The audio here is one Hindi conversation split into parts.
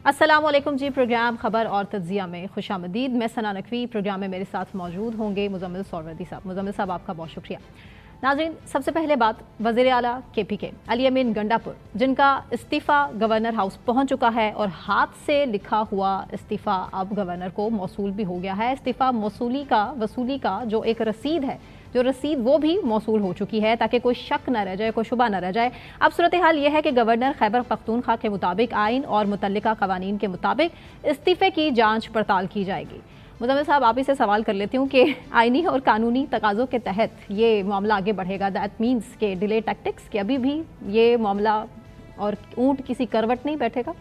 अस्सलामुअलैकुम जी। प्रोग्राम खबर और तज्जिया में खुशामदीद। मैं सना नकवी। प्रोग्राम में मेरे साथ मौजूद होंगे मुजम्मिल सौरवर्दी साहब। मुजम्मिल साहब, आपका बहुत शुक्रिया। नाज़रीन, सबसे पहले बात वज़ीर आला KP के अली अमीन गंडापुर, जिनका इस्तीफ़ा गवर्नर हाउस पहुंच चुका है और हाथ से लिखा हुआ इस्तीफ़ा अब गवर्नर को मौसूल भी हो गया है। इस्तीफ़ा वसूली का जो एक रसीद है, जो रसीद वो भी मौसूल हो चुकी है, ताकि कोई शक न रह जाए, कोई शुबा न रह जाए। अब सूरत हाल यह है कि गवर्नर खैबर पख्तूनख्वा के मुताबिक आइन और मुतल्लिका कवानीन के मुताबिक इस्तीफ़े की जांच पड़ताल की जाएगी। मुजम्मिल साहब, आप ही से सवाल कर लेती हूँ कि आइनी और कानूनी तकाज़ों के तहत ये मामला आगे बढ़ेगा। दैट मीन्स के डिले टैक्टिक्स, कि अभी भी ये मामला और ऊंट किसी करवट नहीं बैठेगा।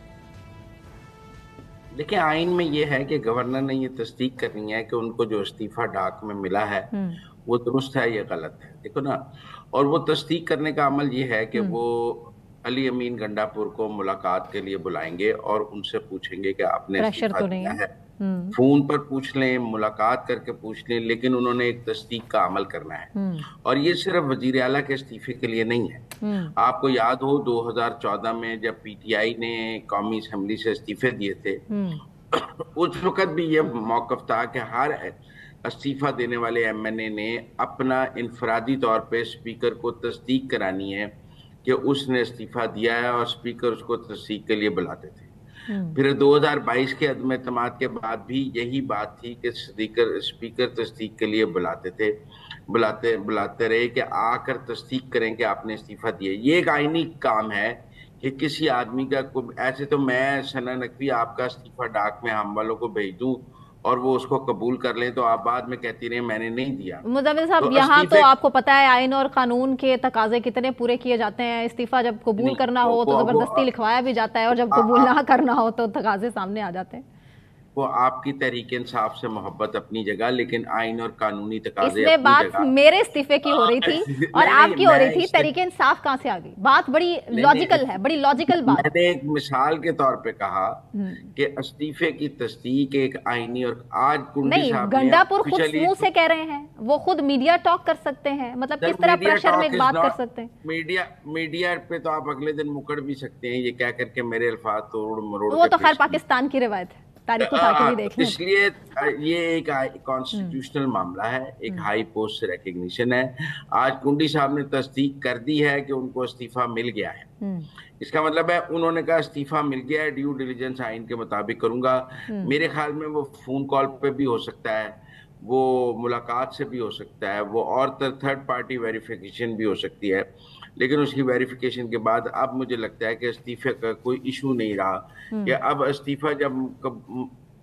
देखिए, आइन में ये है कि गवर्नर ने ये तस्दीक करनी है कि उनको जो इस्तीफा डाक में मिला है वो दुरुस्त है या गलत है। देखो ना, और वो तस्दीक करने का अमल ये है कि वो अली अमीन गंडापुर को मुलाकात के लिए बुलाएंगे और उनसे पूछेंगे कि आपने प्रेशर इस्तीफा तो नहीं दिया है। है। फोन पर पूछ लें, मुलाकात करके पूछ लें, लेकिन उन्होंने एक तस्दीक का अमल करना है। और ये सिर्फ वजीर आला के इस्तीफे के लिए नहीं है। आपको याद हो 2014 में जब PTI ने कौमी असम्बली से इस्तीफे दिए थे, उस वक्त भी ये मौकफ था कि हर इस्तीफा देने वाले MNA ने अपना इनफरादी तौर पे स्पीकर को तस्दीक करानी है कि उसने इस्तीफा दिया है, और स्पीकर उसको तस्दीक के लिए बुलाते थे। फिर 2022 के अदम एतमाद के बाद भी यही बात थी कि स्पीकर तस्दीक के लिए बुलाते रहे कि आकर तस्दीक करें कि आपने इस्तीफा दिया। ये एक आईनी काम है कि किसी आदमी का ऐसे तो मैं सना नकवी आपका इस्तीफा डाक में हम वालों को भेज दूं और वो उसको कबूल कर लें, तो आप बाद में कहती रहे मैंने नहीं दिया। मुजम्मिल साहब, तो यहाँ तो इस्तीफे आपको पता है आइन और कानून के तकाजे कितने पूरे किए जाते हैं। इस्तीफा जब कबूल नहीं, करना हो तो जबरदस्ती लिखवाया भी जाता है, और जब कबूल ना करना हो तो तकाजे सामने आ जाते हैं। वो आपकी तहरीक इंसाफ से मोहब्बत अपनी जगह, लेकिन आइन और कानूनी तकाजे इसमें अपनी बात जगह। मेरे इस्तीफे की हो रही थी और नहीं नहीं, आपकी हो रही मैं थी। इससे तरीके इंसाफ कहाँ से आ गई? बात बड़ी नहीं लॉजिकल नहीं, है, बड़ी लॉजिकल बात। मैंने एक मिसाल के तौर पे कहा कि इस्तीफे की तस्दीक एक आईनी, और आज कुंडी नहीं, साहब ने गंडापुर खुद ऑफिशियली, मुंह से कह रहे हैं, वो खुद मीडिया टॉक कर सकते हैं। मतलब सर किस तरह मीडिया प्रेशर में टॉक एक इज बात कर नॉट सकते हैं? मीडिया पे तो आप अगले दिन मुकड़ भी सकते हैं ये कह करके मेरे अल्फाज तोड़ मरोड़ वो के तो खैर पेश किए। पाकिस्तान की रिवायत है, तारीख उठा के भी देख लें। इसलिए ये एक कॉन्स्टिट्यूशनल मामला है, एक हाई पोस्ट से रिकग्निशन है। आज कुंडी साहब ने तस्दीक कर दी है कि उनको इस्तीफा मिल गया है। इसका मतलब है उन्होंने कहा इस्तीफा मिल गया है, ड्यू डिलिजेंस आइन के मुताबिक करूंगा। मेरे ख्याल में वो फोन कॉल पे भी हो सकता है, वो मुलाकात से भी हो सकता है, वो और थर्ड पार्टी वेरिफिकेशन भी हो सकती है। लेकिन उसकी वेरिफिकेशन के बाद अब मुझे लगता है कि इस्तीफे का कोई इशू नहीं रहा, कि अब इस्तीफा जब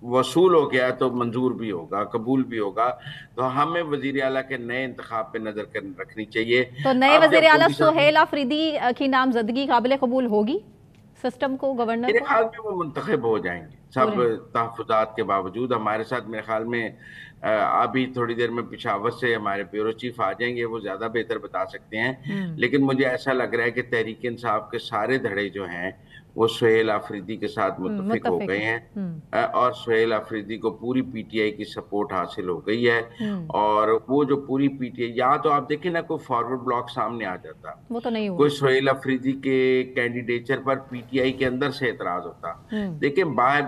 वसूल हो गया तो मंजूर भी होगा, कबूल भी होगा। तो हमें वजीर आला के नए इंतखाब पे नजर रखनी चाहिए। तो नए अब वजीर जब आला कुंडी साहब, सुहेल अफरीदी की नामजदगी काबिल कबूल होगी सिस्टम को, गवर्नर मेरे को? ख्याल में वो मुंतखब हो जाएंगे हो सब जाए। तहफुजात के बावजूद। हमारे साथ मेरे ख्याल में अभी थोड़ी देर में पिशावर से हमारे ब्यूरो चीफ आ जाएंगे, वो ज्यादा बेहतर बता सकते हैं। लेकिन मुझे ऐसा लग रहा है कि तहरीक इंसाफ के सारे धड़े जो हैं वो सुहेल आफरीदी के साथ मुत्तफिक हो मुत्तफिक गए है। हैं। और सुहेल आफरीदी को पूरी PTI की सपोर्ट हासिल हो गई है। और वो जो पूरी PTI, यहाँ तो आप देखें ना, कोई फॉरवर्ड ब्लॉक सामने आ जाता, वो तो नहीं हुआ। कोई सुहेल अफरीदी के कैंडिडेचर पर PTI के अंदर से एतराज होता। देखिए, बाहर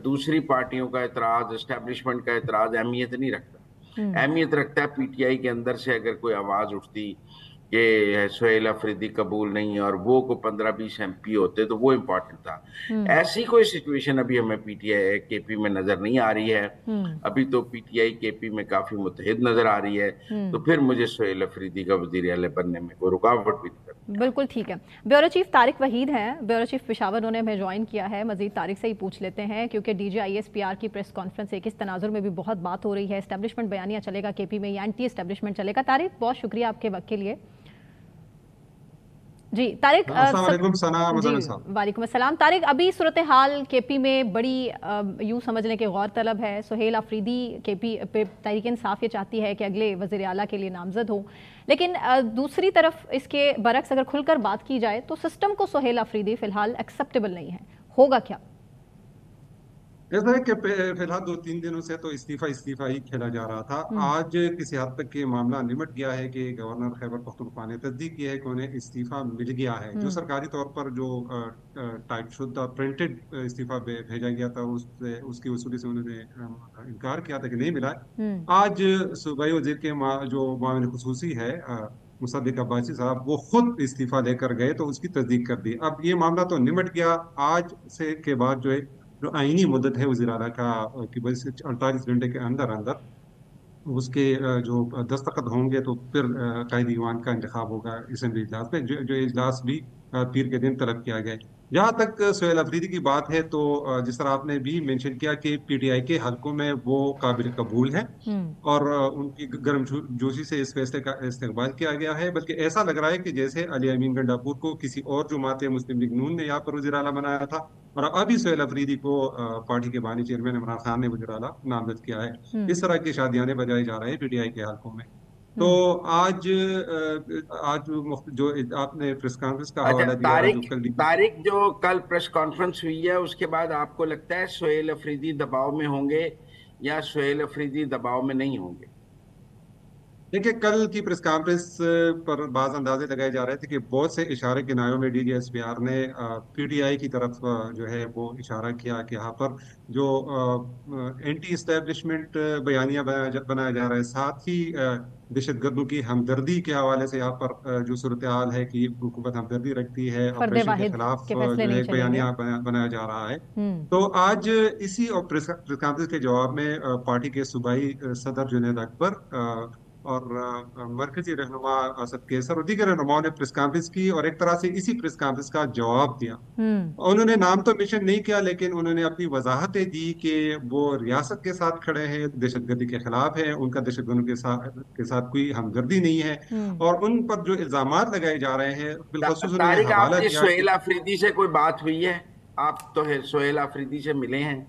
दूसरी पार्टियों का एतराज, एस्टेब्लिशमेंट का एतराज अहमियत नहीं रखता। अहमियत रखता है PTI के अंदर से अगर कोई आवाज उठती कि सुहेल अफरीदी कबूल नहीं है और वो को 15-20 MP होते, तो वो इम्पोर्टेंट था। ऐसी कोई सिचुएशन अभी हमें PTI KP में नजर नहीं आ रही है। अभी तो PTI KP में काफी मुत्तहिद नजर आ रही है। तो फिर मुझे सुहेल अफरीदी का वजीर आला बनने में कोई रुकावट भी नहीं करती। बिल्कुल ठीक है। ब्यूरो चीफ तारिक वहीद हैं, ब्यूरो चीफ पेशावर, उन्होंने हमें ज्वाइन किया है। मजीद तारिक से ही पूछ लेते हैं, क्योंकि DG ISPR की प्रेस कॉन्फ्रेंस एक इस तनाजुर में भी बहुत बात हो रही है। एस्टेब्लिशमेंट बयानिया चलेगा KP में या एंटी एस्टेब्लिशमेंट चलेगा? तारिक, बहुत शुक्रिया आपके वक्त के लिए। जी तारिक, जी वालेकुम अस्सलाम। तारिक, अभी सूरत हाल KP में बड़ी यूं समझ लें कि गौर तलब है। सुहेल अफरीदी KP पे तहरीक इंसाफ ये चाहती है कि अगले वज़ीर आला के लिए नामजद हो, लेकिन दूसरी तरफ इसके बरक्स अगर खुलकर बात की जाए तो सिस्टम को सुहेल अफरीदी फिलहाल एक्सेप्टेबल नहीं है। होगा क्या? ऐसा है कि फिलहाल 2-3 दिनों से तो इस्तीफा इस्तीफा ही खेला जा रहा था। हम्म। आज किसी हद तक ये मामला निमट गया है कि गवर्नर खैबर पख्तूनख्वा ने तस्दीक की है कि उन्हें इस्तीफा मिल गया है। जो हम्म। सरकारी तौर पर जो टाइप शुदा प्रिंटेड इस्तीफा भेजा गया था, उसकी वसूली से उन्होंने इनकार किया था कि नहीं मिला है। हम्म। आज सूबाई वजीर के जो मामले खुसूसी है मुसद्दिक अब्बासी साहब, वो खुद इस्तीफा लेकर गए तो उसकी तस्दीक कर दी। अब ये मामला तो निमट गया। आज से के बाद जो है, जो आईनी मुद्दत है वज़ीर आला का कि बस 48 घंटे के अंदर अंदर उसके जो दस्तखत होंगे तो फिर कायद ईवान का इंतखाब होगा असेंबली इजलास में, जो इजलास भी पीर के दिन तलब किया गया है। जहाँ तक सुहेल अफरीदी की बात है तो जिस तरह आपने भी मेंशन किया कि पीटीआई के हलकों में वो काबिल कबूल है हम्म। और उनकी जोशी से इस फैसले का इस्तकबाल किया गया है। बल्कि ऐसा लग रहा है कि जैसे अली अमीन गंडापुर को किसी और जमात मुस्लिम लीग नून ने यहाँ पर वज़ीर आला बनाया था, और अभी सुहेल अफरीदी को पार्टी के बानी चेयरमैन इमरान खान ने वज़ीर आला नामजद किया है। हम्म। इस तरह की शादियाने बजाई जा रहे हैं पीटीआई के हलकों में। तो हम्म। आज जो आपने प्रेस कॉन्फ्रेंस का अच्छा, हवाला दिया जो तारिक, कल दी। तारिक जो कल प्रेस कॉन्फ्रेंस हुई है उसके बाद आपको लगता है सोहेल अफरीदी दबाव में होंगे या सोहेल अफरीदी दबाव में नहीं होंगे? देखिए, कल की प्रेस कॉन्फ्रेंस पर बाज अंदाजे लगाए जा रहे थे कि बहुत से इशारे किनारों में डीजीएसपीआर ने पीटीआई की तरफ जो है वो इशारा किया कि यहाँ पर जो एंटी इस्टेब्लिशमेंट बयानिया बनाया जा रहा है, साथ ही दहशतगर्दों की हमदर्दी के हवाले से यहाँ पर जो सूरत हाल है कि हुकूमत हमदर्दी रखती है, फर्द ऑपरेशन के वाहिद खिलाफ के फैसले जो है नहीं एक चलेंगे। बयानिया बनाया जा रहा है। हम्म। तो आज इसी और प्रेस कॉन्फ्रेंस के जवाब में पार्टी के सूबाई सदर जुनैद अकबर और मरकजी रहनुमा असद केसर और दीगर रहनुमाओं ने प्रेस कॉन्फ्रेंस की और एक तरह से इसी प्रेस कॉन्फ्रेंस का जवाब दिया। हम्म। उन्होंने नाम तो मेंशन नहीं किया, लेकिन उन्होंने अपनी वजाहतें दी कि वो रियासत के साथ खड़े हैं, दहशतगर्दी के खिलाफ है, उनका दहशतगर्दों के साथ कोई हमदर्दी नहीं है। हम्म। और उन पर जो इल्जामात लगाए जा रहे हैं, बिलखसूस उन्होंने तारिक, हवाला आपकी दिया कि सोहेल अफरीदी से कोई बात हुई है? आप तो है सोहेल अफरीदी से मिले हैं।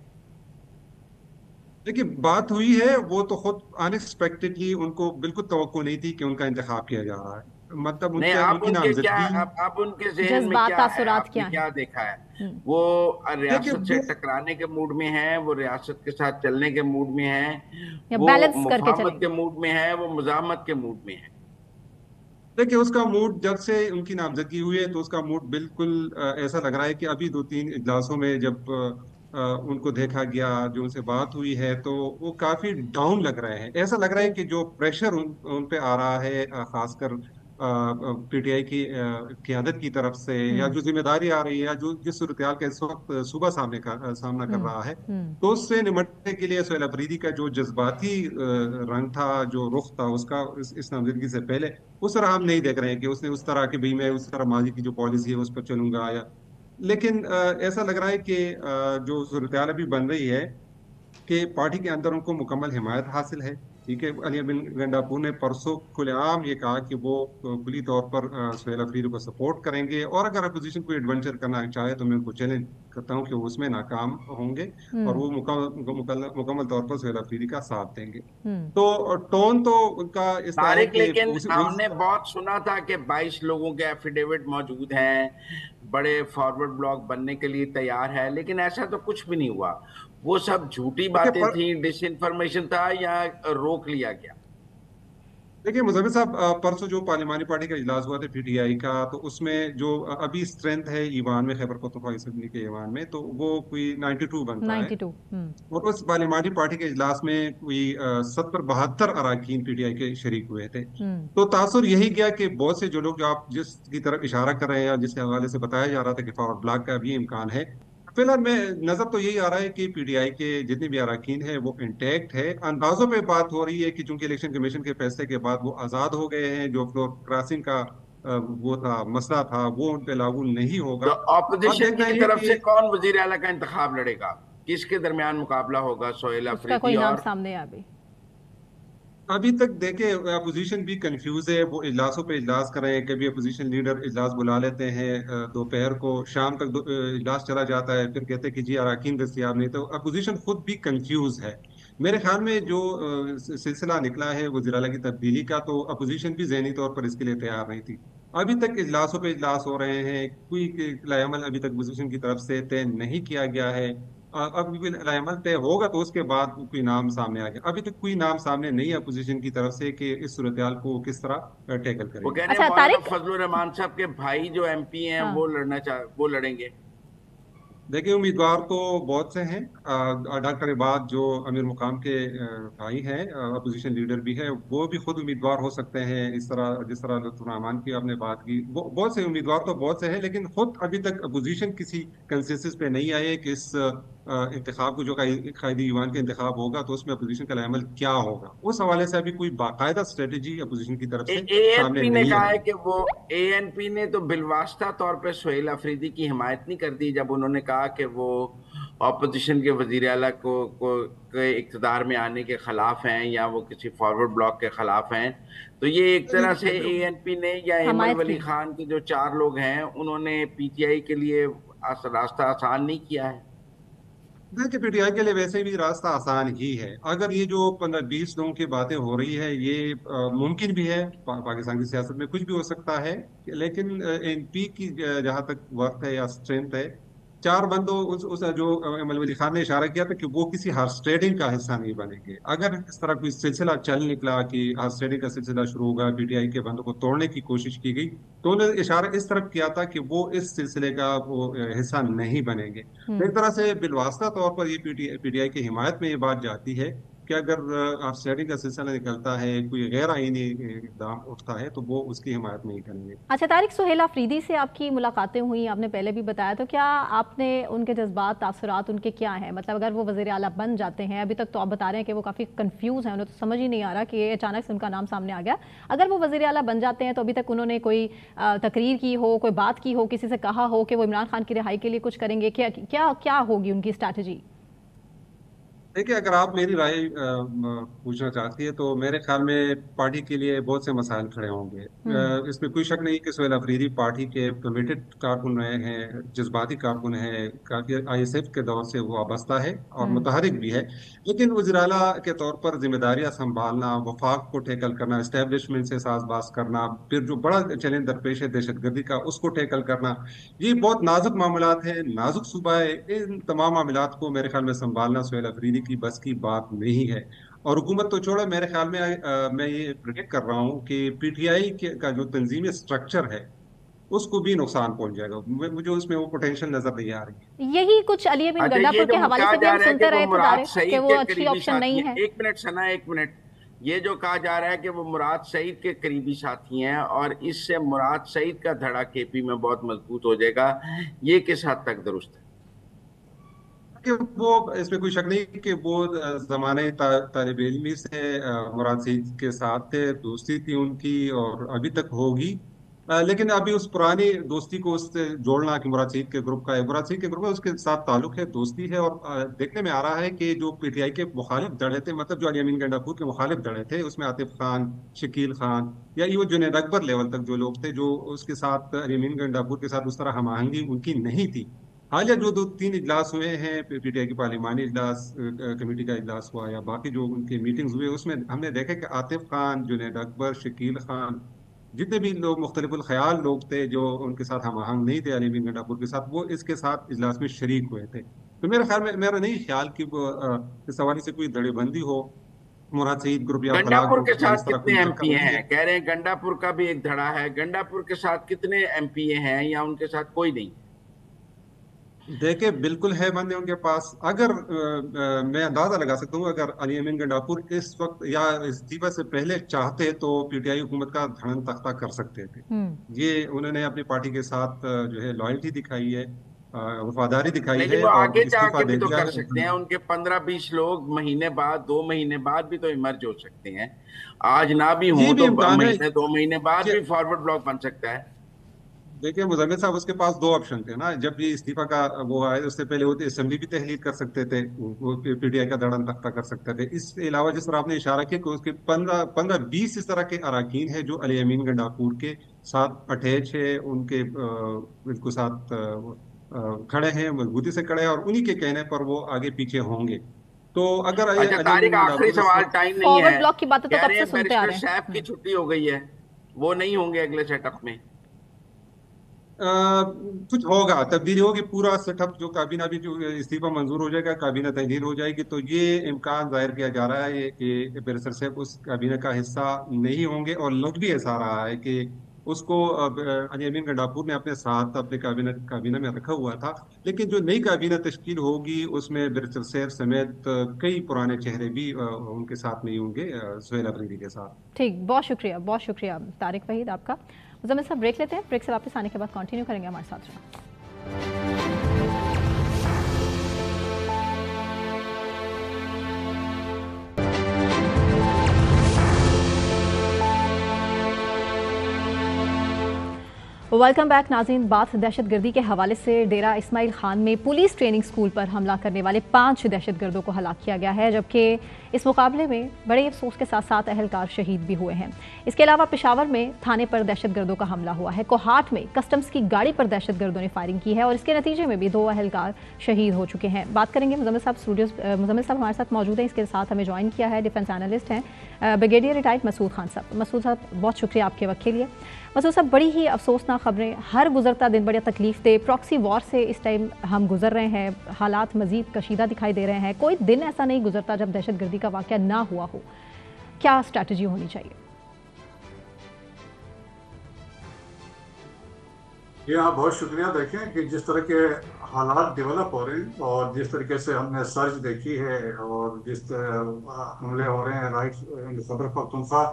देखिए, बात हुई है, वो तो खुद अनएक्सपेक्टेडली, उनको बिल्कुल तवक्को नहीं थी कि उनका इंतखाब किया जा रहा है। मतलब नहीं, उनके आप उनकी उनके क्या, नामजदगी। आप उनके जहन में जज्बात क्या है, तासुरात आपने क्या है? क्या देखा है? हम्म। वो देखिए रियासत से वो टकराने के मूड में है, वो रियासत के साथ चलने के मूड में है, या वो बैलेंस करके मुफाहमत के चलेंगे? मूड में है, वो मुजाहमत के मूड में है? देखिए, उसका मूड जब से उनकी नामजदगी हुई है तो उसका मूड बिल्कुल ऐसा लग रहा है कि अभी 2-3 इजलासों में जब उनको देखा गया, जो उनसे बात हुई है, तो वो काफी डाउन लग रहे हैं। ऐसा लग रहा है जी। कि जो प्रेशर उन पे आ रहा है, खासकर पीटीआई की क़यादत की तरफ से, या हम्म। जो जिम्मेदारी आ रही है, या जो जिस सूरत का इस वक्त सूबा सामना कर हम्म। रहा है, हम्म। तो उससे निमटने के लिए सुहेल अफरीदी का जो जज्बाती रंग था, जो रुख था उसका, इस नामजदगी से पहले, उस तरह हम नहीं देख रहे हैं कि उसने उस तरह की, भाई मैं उस तरह माजी की जो पॉलिसी है उस पर चलूंगा, या लेकिन ऐसा लग रहा है कि जो सूरत हाल अभी बन रही है कि पार्टी के अंदर उनको मुकम्मल हिमायत हासिल है। ठीक है, अली बिन गंडापुर ने परसों खुलेआम ये कहा कि वो खुली तौर पर सुहेल अफरीदी को सपोर्ट करेंगे, और अगर अपोजिशन कोई एडवेंचर करना चाहे तो मैं उनको चैलेंज करता हूँ कि वो उसमें नाकाम होंगे, और हम्म। वो मुकम्मल तौर पर सुहेल अफरीदी का साथ देंगे। हम्म। तो टोन तो उनका इस तरह है तारिक, कि लेकिन उस हमने बहुत सुना था कि 22 लोगों के एफिडेविट मौजूद हैं, बड़े फॉरवर्ड ब्लॉक बनने के लिए तैयार है, लेकिन ऐसा तो कुछ भी नहीं हुआ। वो सब झूठी बातें थी, डिस इन्फॉर्मेशन था, या रोक लिया गया? देखिए मुजफ्फर साहब, परसों जो पार्लिमानी पार्टी का इजलास हुआ था पीटीआई का, तो उसमें जो अभी स्ट्रेंथ है ईवान में, खैबर पख्तूनख्वा असेंबली के ईवान में, तो वो कोई 92 बनता है। 92। हम्म। और उस पार्लिमानी पार्टी के इजलास में कोई 70-72 अरकान पीटीआई के शरीक हुए थे। हम्म। तो तासुर यही गया कि बहुत से जो लोग, जो आप जिसकी तरफ इशारा कर रहे हैं या जिसके हवाले से बताया जा रहा था कि फॉरवर्ड ब्लॉक का भी इम्कान है, फिलहाल में नजर तो यही आ रहा है कि पीटीआई के जितने भी अरकान है वो इंटैक्ट है। अंदाजों पे बात हो रही है कि चूंकि इलेक्शन कमीशन के फैसले के बाद वो आजाद हो गए हैं, जो फ्लोर क्रॉसिंग का वो था, मसला था, वो उन पे लागू नहीं होगा। तो अब ऑपोजिशन देखना की यह है तरफ से कि कौन वजीर आला का इंतखाब लड़ेगा? किसके दरमियान मुकाबला होगा, सोहेल उसका अफरीदी कोई नाम और? सामने है अभी? अभी तक देखे, अपोजिशन भी कंफ्यूज है। वो इजलासों पे इजलास कर रहे हैं, कभी अपोजिशन लीडर इजलास बुला लेते हैं दोपहर को, शाम तक इजलास चला जाता है, फिर कहते हैं कि जी अरकान दस्तयाब नहीं। तो अपोजिशन खुद भी कंफ्यूज है। मेरे ख्याल में जो सिलसिला निकला है वज़ीर आला की तब्दीली का, तो अपोजिशन भी जहनी तौर पर इसके लिए तैयार नहीं थी। अभी तक इजलासों पे इजलास हो रहे हैं, कोई लाएमल अभी तक अपोजिशन की तरफ से तय नहीं किया गया है। अब अमल तय होगा तो उसके बाद कोई नाम सामने आ गया। अभी तक कोई नाम सामने नहीं है अपोजिशन की तरफ से कि इस सूरत को किस तरह टैकल वो करेगी। कह रहे हैं अच्छा मौलाना तारिक। फजलुर रहमान साहब के भाई जो एमपी हैं हाँ। वो लड़ेंगे। देखिए उम्मीदवार तो बहुत से हैं। डॉक्टर इबाद जो अमीर मुकाम के भाई हैं, अपोजिशन लीडर भी है, वो भी खुद उम्मीदवार हो सकते हैं। इस तरह जिस तरह लुत्फुर रहमान की आपने बात की, वो बहुत से उम्मीदवार तो बहुत से हैं, लेकिन खुद अभी तक अपोजिशन किसी कंसेंसस पे नहीं आए कि इस इंतखाब को जो कायदी ईवान का इंतखाब होगा तो उसमें अपोजिशन का अमल क्या होगा। उस हवाले से अभी कोई बाकायदा स्ट्रेटेजी अपोजिशन की तरफ से सामने एएनपी ने नहीं कहा है आई। कि वो एएनपी ने तो बिलवास्ता तौर पे सुहेल अफरीदी की हिमायत नहीं कर दी जब उन्होंने कहा कि वो ऑपोजिशन के वजीर आला को के इक्तदार में आने के खिलाफ हैं या वो किसी फॉरवर्ड ब्लॉक के खिलाफ हैं। तो ये एक तरह से एएनपी ने या एमल हमायत वली की। खान के जो 4 लोग हैं उन्होंने पीटीआई के लिए रास्ता आसान नहीं किया है। देखिए पीटीआई के लिए वैसे भी रास्ता आसान ही है। अगर ये जो 15-20 लोगों की बातें हो रही है, ये मुमकिन भी है, पाकिस्तान की सियासत में कुछ भी हो सकता है, लेकिन एनपी की जहां तक वर्थ है या स्ट्रेंथ है, 4 बंदों उस जो अमल वली खान ने इशारा किया था कि वो किसी हार्स ट्रेडिंग का हिस्सा नहीं बनेंगे। अगर इस तरह कोई सिलसिला चल निकला कि हार्स ट्रेडिंग का सिलसिला शुरू होगा, पीटीआई के बंदों को तोड़ने की कोशिश की गई, तो उन्होंने इशारा इस तरफ किया था कि वो इस सिलसिले का वो हिस्सा नहीं बनेंगे। तो एक हम्म। तरह से बिलवास्ता तौर पर ये पीटीआई की हिमायत में ये बात जाती है कि अगर आउटस्टैंडिंग का सिलसिला निकलता है, कोई गैर आईनी इकदाम उठता है, तो वो उसकी हिमायत नहीं करेंगे। अच्छा तारिक, सुहेल अफरीदी से आपकी मुलाकातें हुई, आपने पहले भी बताया, तो क्या आपने उनके जज्बात तासुरात उनके क्या हैं? मतलब अगर वो वज़ीर आला बन जाते हैं, अभी तक तो आप बता रहे हैं कि वो काफ़ी कंफ्यूज हैं, उन्हें तो समझ ही नहीं आ रहा कि ये अचानक से उनका नाम सामने आ गया। अगर वो वज़ीर आला बन जाते हैं तो अभी तक उन्होंने कोई तकरीर की हो, कोई बात की हो, किसी से कहा हो कि वो इमरान खान की रिहाई के लिए कुछ करेंगे? क्या क्या क्या होगी उनकी स्ट्रैटेजी? देखिए अगर आप मेरी राय पूछना चाहती है, तो मेरे ख्याल में पार्टी के लिए बहुत से मसाइल खड़े होंगे। हम्म। इसमें कोई शक नहीं कि सुहेल अफरीदी पार्टी के कमिटेड कारकुन रहे हैं, जज्बाती कारकुन हैं, काफी आईएसएफ के दौर से वो वाबस्ता है और हम्म। मुतहरिक भी है। लेकिन वज़ीर आला के तौर पर जिम्मेदारियां संभालना, वफाक को टैकल करना, एस्टेब्लिशमेंट से साजबाज करना, फिर जो बड़ा चैलेंज दरपेश है दहशतगर्दी का, उसको टैकल करना, ये बहुत नाजुक मामलात हैं, नाजुक सूबा है। इन तमाम मामलात को मेरे ख्याल में संभालना सुहेल अफरीदी की बस की बात नहीं है। और हुकूमत तो छोड़ो, मेरे ख्याल में मैं ये प्रिडिक्ट कर रहा हूँ कि पीटीआई का जो तंजीमी स्ट्रक्चर है उसको भी नुकसान पहुंच जाएगा। मुझे उसमें वो पोटेंशियल नजर नहीं आ रही है। यही कुछ अली अमीन अच्छा, ये गंडापुर के जो हवाले कहा से भी जा हम रहा है कि सुनते वो रहे थे मुराद तारिक कि सईद वो के अच्छी करीबी ऑप्शन साथी नहीं हैं, है। एक मिनट सना, एक मिनट। ये जो कहा जा रहा है कि वो मुराद सईद के करीबी साथी हैं और इससे मुराद सईद का धड़ा केपी में बहुत मजबूत हो जाएगा, ये किस हद तक दुरुस्त है? कि वो, इसमें कोई शक नहीं कि वो जमाने तालिब इल्मी से मुराद सईद के साथ थे, दोस्ती थी उनकी और अभी तक होगी। लेकिन अभी उस पुरानी दोस्ती को उससे जोड़ना कि मुराद सईद के ग्रुप का है, मुराद सईद के ग्रुप है, उसके साथ ताल्लुक है, दोस्ती है। और देखने में आ रहा है कि जो पीटीआई के मुखालिफ धड़े थे, मतलब जो अली अमीन गंडापुर के मुखालिफ धड़े थे, उसमें आतिफ खान, शकील खान या ये वो जुनैद अकबर लेवल तक जो लोग थे, जो उसके साथ अली अमीन गंडापुर के साथ उस तरह हम आहंगी उनकी नहीं थी। हालिया जो 2-3 इजलास हुए हैं, पीटीआई की पार्लिमानी इजलास, कमेटी का इजलास हुआ या बाकी जो उनके मीटिंग्स हुए, उसमें हमने देखा कि आतिफ खान, जुनैद अकबर, शकील खान, जितने भी लोग मुख्तलिफुल ख्याल लोग थे जो उनके साथ हम आहंग नहीं थे अली बिन गंडापुर के साथ, वो इसके साथ इजलास में शरीक हुए थे। तो मेरे ख्याल में, मेरा नहीं ख्याल कि वो इस हवाले से कोई धड़ेबंदी हो, मुराद सईद ग्रुप या फलाह गंडापुर के ग्रुप या साथ इस तरह कितने कोई चक्कर एमपीए नहीं हैं? है। कह रहे हैं गंडापुर का भी एक धड़ा है, गंडापुर के साथ कितने एमपीए हैं या उनके साथ कोई नहीं? देखे बिल्कुल है बंदे उनके पास। अगर मैं अंदाजा लगा सकता हूँ, अगर अली अमीन गंडापुर इस वक्त या इस्तीफा से पहले चाहते तो पीटीआई हुकूमत का धड़न तख्ता कर सकते थे। हम्म। ये उन्होंने अपनी पार्टी के साथ जो है लॉयल्टी दिखाई है, वफादारी दिखाई लेकिन है वो और आगे इस्तीफा जाके भी दे तो दिया कर है। सकते हैं, उनके 15-20 लोग महीने बाद, 2 महीने बाद भी तो इमर्ज हो सकते हैं। आज ना भी ये हों भी तो इम्कान है महीने 2 महीने बाद कि, भी फॉरवर्ड ब्लॉक बन सकता है। देखिए मुजम्मिल साहब, उसके पास 2 ऑप्शन थे ना जब ये इस्तीफा का वो आए। उससे पहले वो असेंबली भी तहलील कर सकते थे, वो पीटीआई का धड़न तख्ता कर सकते थे। इसके अलावा जिस तरह आपने इशारा किया कि उसके 15-20 इस तरह के अराकीन हैं जो अली अमीन गंडापुर के साथ अटैच है, उनके बिल्कुल साथ खड़े हैं, मजबूती से खड़े हैं, और उन्हीं के कहने पर वो आगे पीछे होंगे। तो अगर अच्छा अली तारिक, अमीन आखिरी गंडापुर इस सवाल, वक्त, टाइम नहीं फॉरवर्ड है। ब्लॉक की बातें तो कह कब रहे से हैं सुनते आ बैरिस्टर रहे हैं। साहब की छुट्टी हो गई है, वो नहीं होंगे अगले सेटअप में। कुछ होगा, तब्दीली होगी, पूरा सेटअप जो काबीना भी जो इस्तीफा मंजूर हो जाएगा, काबीना तहलील हो जाएगी, तो ये इम्कान जाहिर किया जा रहा है कि बैरिस्टर साहब उस काबीना का हिस्सा नहीं होंगे। और लग भी ऐसा रहा है कि उसको अमीन गंडापुर ने अपने साथ अपने काबीना में रखा हुआ था। लेकिन जो नई काबीना तश्कील होगी उसमें बैरिस्टर साहब समेत कई पुराने चेहरे भी उनके साथ नहीं होंगे, सुहेल अफरीदी के साथ। ठीक, बहुत शुक्रिया तारिक वहीद आपका। मुज़म्मिल साहब ब्रेक लेते हैं, ब्रेक से वापस आने के बाद कंटिन्यू करेंगे, हमारे साथ रहें। वेलकम बैक नाज़रीन। बात दहशतगर्दी के हवाले से डेरा इस्माइल खान में पुलिस ट्रेनिंग स्कूल पर हमला करने वाले 5 दहशतगर्दों को हलाक किया गया है, जबकि इस मुकाबले में बड़े अफसोस के साथ 7 अहलकार शहीद भी हुए हैं। इसके अलावा पेशावर में थाने पर दहशतगर्दों का हमला हुआ है। कोहाट में कस्टम्स की गाड़ी पर दहशतगर्दों ने फायरिंग की है और इसके नतीजे में भी 2 अहलकार शहीद हो चुके हैं। बात करेंगे मुज़म्मिल साहब मुज़म्मिल साहब हमारे साथ मौजूद हैं। इसके साथ हमें ज्वाइन किया है डिफेंस एनालिस्ट हैं ब्रिगेडियर रिटायर्ड मसूद खान साहब। मसूद साहब बहुत शुक्रिया आपके वक्त के लिए। मसूद साहब, बड़ी ही अफसोसनाक खबरें, हर गुजरता दिन बड़ी तकलीफ दे, प्रॉक्सी वॉर से इस टाइम हम गुजर रहे हैं, हालात मजीद कशीदा दिखाई दे रहे हैं। कोई दिन ऐसा नहीं गुजरता जब दहशतगर्दी का वाक़या ना हुआ हो। क्या स्ट्रैटेजी होनी चाहिए? जी हाँ, बहुत शुक्रिया। देखें कि जिस तरह के हालात डेवलप हो रहे हैं और जिस तरीके से हमने सर्च देखी है और जिस तरह हमले हो रहे हैं राइट खैबर पख्तूनख्वा,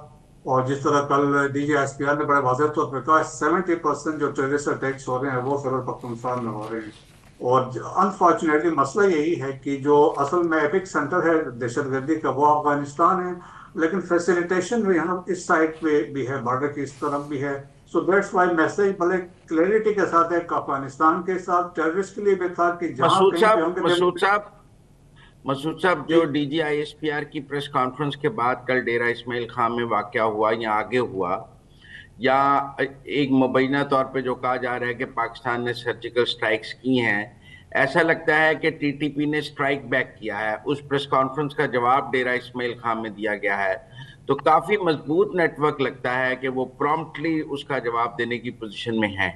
और जिस तरह कल DGSPR ने बड़े वाज़ेह तौर पर कहा 70% जो टेररिस्ट अटैक्स हो रहे हैं वो खैबर पख्तूनख्वा में हो रहे हैं। और अनफॉर्चुनेटली मसला यही है कि जो असल में एपिक सेंटर है दहशतगर्दी का वो अफगानिस्तान है, लेकिन फैसिलिटेशन भी यहाँ इस साइड पे भी है, बॉर्डर की इस तरफ भी है। सो दैट्स वाई मैसेज भले क्लैरिटी के साथ है अफगानिस्तान के साथ टेररिस्ट के लिए भी था कि जहाँ मसूद साहब जो DGISPR की प्रेस कॉन्फ्रेंस के बाद कल डेरा इस्माइल खान में वाकया हुआ या आगे हुआ, या एक मुबैना तौर पे जो कहा जा रहा है कि पाकिस्तान ने सर्जिकल स्ट्राइक्स की हैं, ऐसा लगता है कि TTP ने स्ट्राइक बैक किया है। उस प्रेस कॉन्फ्रेंस का जवाब डेरा इस्माइल खान में दिया गया है, तो काफी मजबूत नेटवर्क लगता है कि वो प्रॉम्प्टली उसका जवाब देने की पोजीशन में है।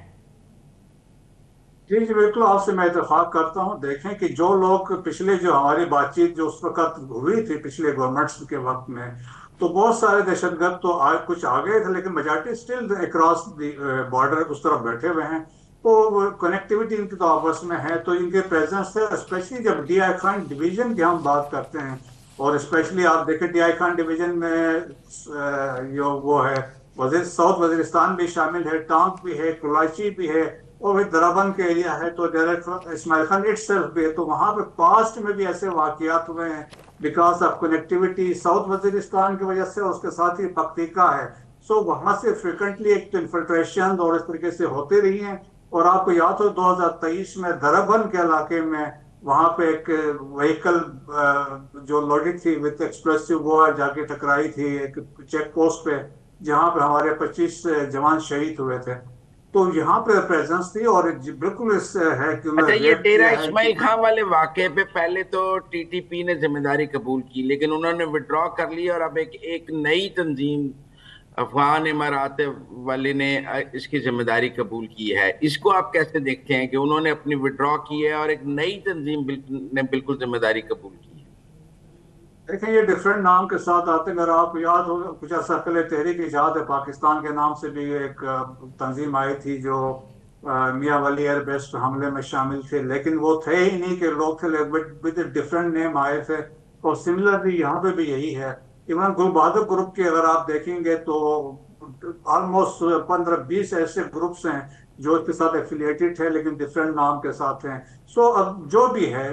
जी जी बिल्कुल, आपसे मैं इत्तेफाक करता हूँ। देखें कि जो लोग पिछले जो हमारी बातचीत जो उस वक्त हुई थी पिछले गवर्नमेंट्स के वक्त में, तो बहुत सारे दहशतगर्द तो कुछ आ गए थे, लेकिन मेजॉरिटी स्टिल अक्रॉस बॉर्डर उस तरफ बैठे हुए हैं। तो कनेक्टिविटी इनकी तो आपस में है, तो इनके प्रेजेंस है। स्पेशली जब DI खान डिवीजन की हम बात करते हैं, और स्पेशली आप देखें DI खान डिवीजन में जो वो है साउथ वजीरिस्तान भी शामिल है, टांक भी है, कराची भी है, और वही दराबंद के एरिया है, तो डायरेक्ट इस्माइल खान इटसेल्फ भी है। तो वहां पे पास्ट में भी ऐसे वाकयात हुए हैं because of connectivity south Waziristan की वजह से, और उसके साथ ही पक्तिका है। सो वहां से फ्रिक्वेंटली एक तो इन्फिल्ट्रेशन और इस तरीके से होते रही हैं। और आपको याद हो 2023 में दराबंद के इलाके में वहां पे एक व्हीकल जो लोडेड थी विद एक्सप्लोसिव वो जाके टकराई थी एक चेक पोस्ट पे, जहां पे हमारे 25 जवान शहीद हुए थे। तो यहाँ पे प्रेजेंस थी, और बिल्कुल इस है कि अच्छा, ये डेरा इस्माइल खान वाले वाकये पे पहले तो TTP ने जिम्मेदारी कबूल की, लेकिन उन्होंने विड्रॉ कर ली और अब एक नई तंजीम अफगान इमारात वाले ने इसकी जिम्मेदारी कबूल की है। इसको आप कैसे देखते हैं कि उन्होंने अपनी विड्रॉ की है और एक नई तंजीम ने बिल्कुल जिम्मेदारी कबूल की है? देखिए, ये डिफरेंट नाम के साथ आते हैं। अगर आप याद हो कुछ अर्सा पहले तहरीक इजाद है पाकिस्तान के नाम से भी एक तंजीम आई थी जो मियाँ वली एयर बेस हमले में शामिल थे, लेकिन वो थे ही नहीं कि लोग थे, विद डिफरेंट नेम आए थे। और सिमिलरली यहाँ पे भी यही है। इवन गुल बहादुर ग्रुप की अगर आप देखेंगे तो ऑलमोस्ट 15-20 ऐसे ग्रुप्स हैं जो इसके साथ एफिलिएटेड है, लेकिन डिफरेंट नाम के साथ हैं। सो अब जो भी है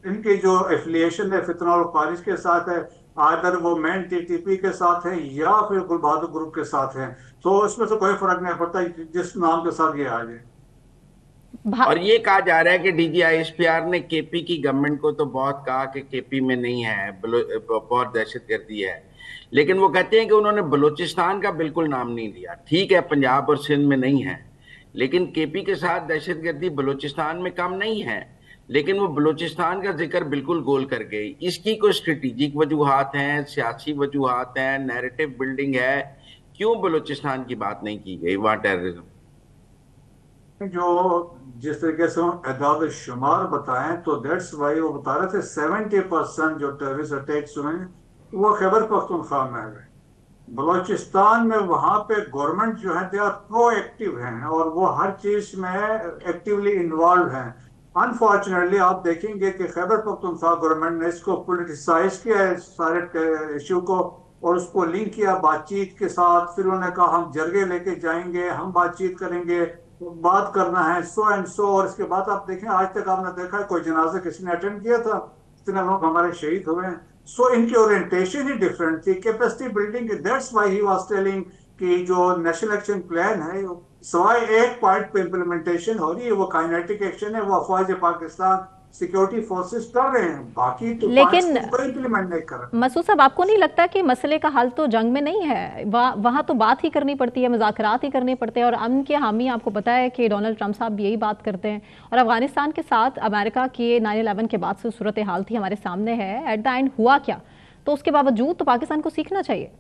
इनकी जो एफिलिएशन है फितना और फारिज के साथ है, आदर वो मेन TTP के साथ है या फिर गुल बहादुर ग्रुप के साथ है। तो इसमें से कोई फर्क नहीं पड़ता जिस नाम के साथ ये आ जाए। और ये कहा जा रहा है कि DGISPR ने KP की गवर्नमेंट को तो बहुत कहा कि KP में नहीं है, बहुत दहशतगर्दी है, लेकिन वो कहते हैं कि उन्होंने बलूचिस्तान का बिल्कुल नाम नहीं लिया। ठीक है, पंजाब और सिंध में नहीं है, लेकिन KP के साथ दहशतगर्दी बलूचिस्तान में कम नहीं है, लेकिन वो बलूचिस्तान का जिक्र बिल्कुल गोल कर गई। इसकी कोई स्ट्रेटेजिक वजूहात हैं, सियासी वजूहात हैं, नैरेटिव बिल्डिंग है? क्यों बलूचिस्तान की बात नहीं की गई वहाँ टेररिज्म? जो जिस तरीके से हम एदाद शुमार बताएं तो दैट्स वाई वो बता रहे थे 70% जो टेररिस्ट अटैक्स हुए हैं वो खैबर पख्तूनख्वा में हुए। बलूचिस्तान में वहां पे गवर्नमेंट जो है दे आर प्रोएक्टिव हैं और वो हर चीज में एक्टिवली इन्वॉल्व हैं। अनफॉर्चुनेटली आप देखेंगे कि खैबर पख्तूनख्वा गवर्नमेंट ने इसको पोलिटिसाइज किया है सारे इश्यू को और उसको लिंक किया बातचीत के साथ। फिर उन्होंने कहा हम जरगे लेके जाएंगे, हम बातचीत करेंगे, बात करना है सो एंड सो। और इसके बाद आप देखें आज तक आपने देखा है कोई जनाजा किसी ने अटेंड किया था? इतने लोग हमारे शहीद हुए हैं। सो इनकी ओरिएंटेशन ही डिफरेंट थी। Capacity building, that's why he was telling कि जो नेशनल एक्शन प्लान है सवाए एक पॉइंट पे इम्प्लीमेंटेशन हो रही है वो काइनेटिक एक्शन है, वो अफवाज पाकिस्तान सिक्योरिटी फोर्सेस कर रहे हैं, बाकी तो लेकिन कोई इम्प्लीमेंट नहीं कर रहा। मसूद साहब, आपको नहीं लगता कि मसले का हल तो जंग में नहीं है? वहाँ तो बात ही करनी पड़ती है, मुज़ाकरात ही करने पड़ते हैं। और अमन के हामी आपको पता है कि डोनाल्ड ट्रंप साहब भी यही बात करते हैं। और अफगानिस्तान के साथ अमेरिका की 9/11 के बाद से सूरत हाल थी हमारे सामने है, एट द एंड हुआ क्या? तो उसके बावजूद तो पाकिस्तान को सीखना चाहिए।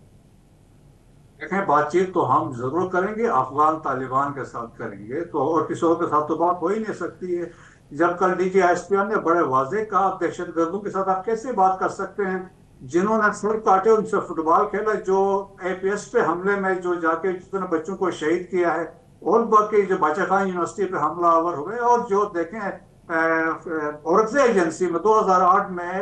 देखें, बातचीत तो हम जरूर करेंगे, अफगान तालिबान के साथ करेंगे तो, और किसी और के साथ तो बात हो ही नहीं सकती है। जब कल DGSPR ने बड़े वाजे कहा आप दहशतगर्दों के साथ आप कैसे बात कर सकते हैं जिन्होंने सर काटे उनसे फुटबॉल खेला, जो APS पे हमले में जो जाके जितने बच्चों को शहीद किया है, और बाकी जो बाचा खान यूनिवर्सिटी पे हमलावर हुए, और जो देखें औरकज़ई एजेंसी में 2008 में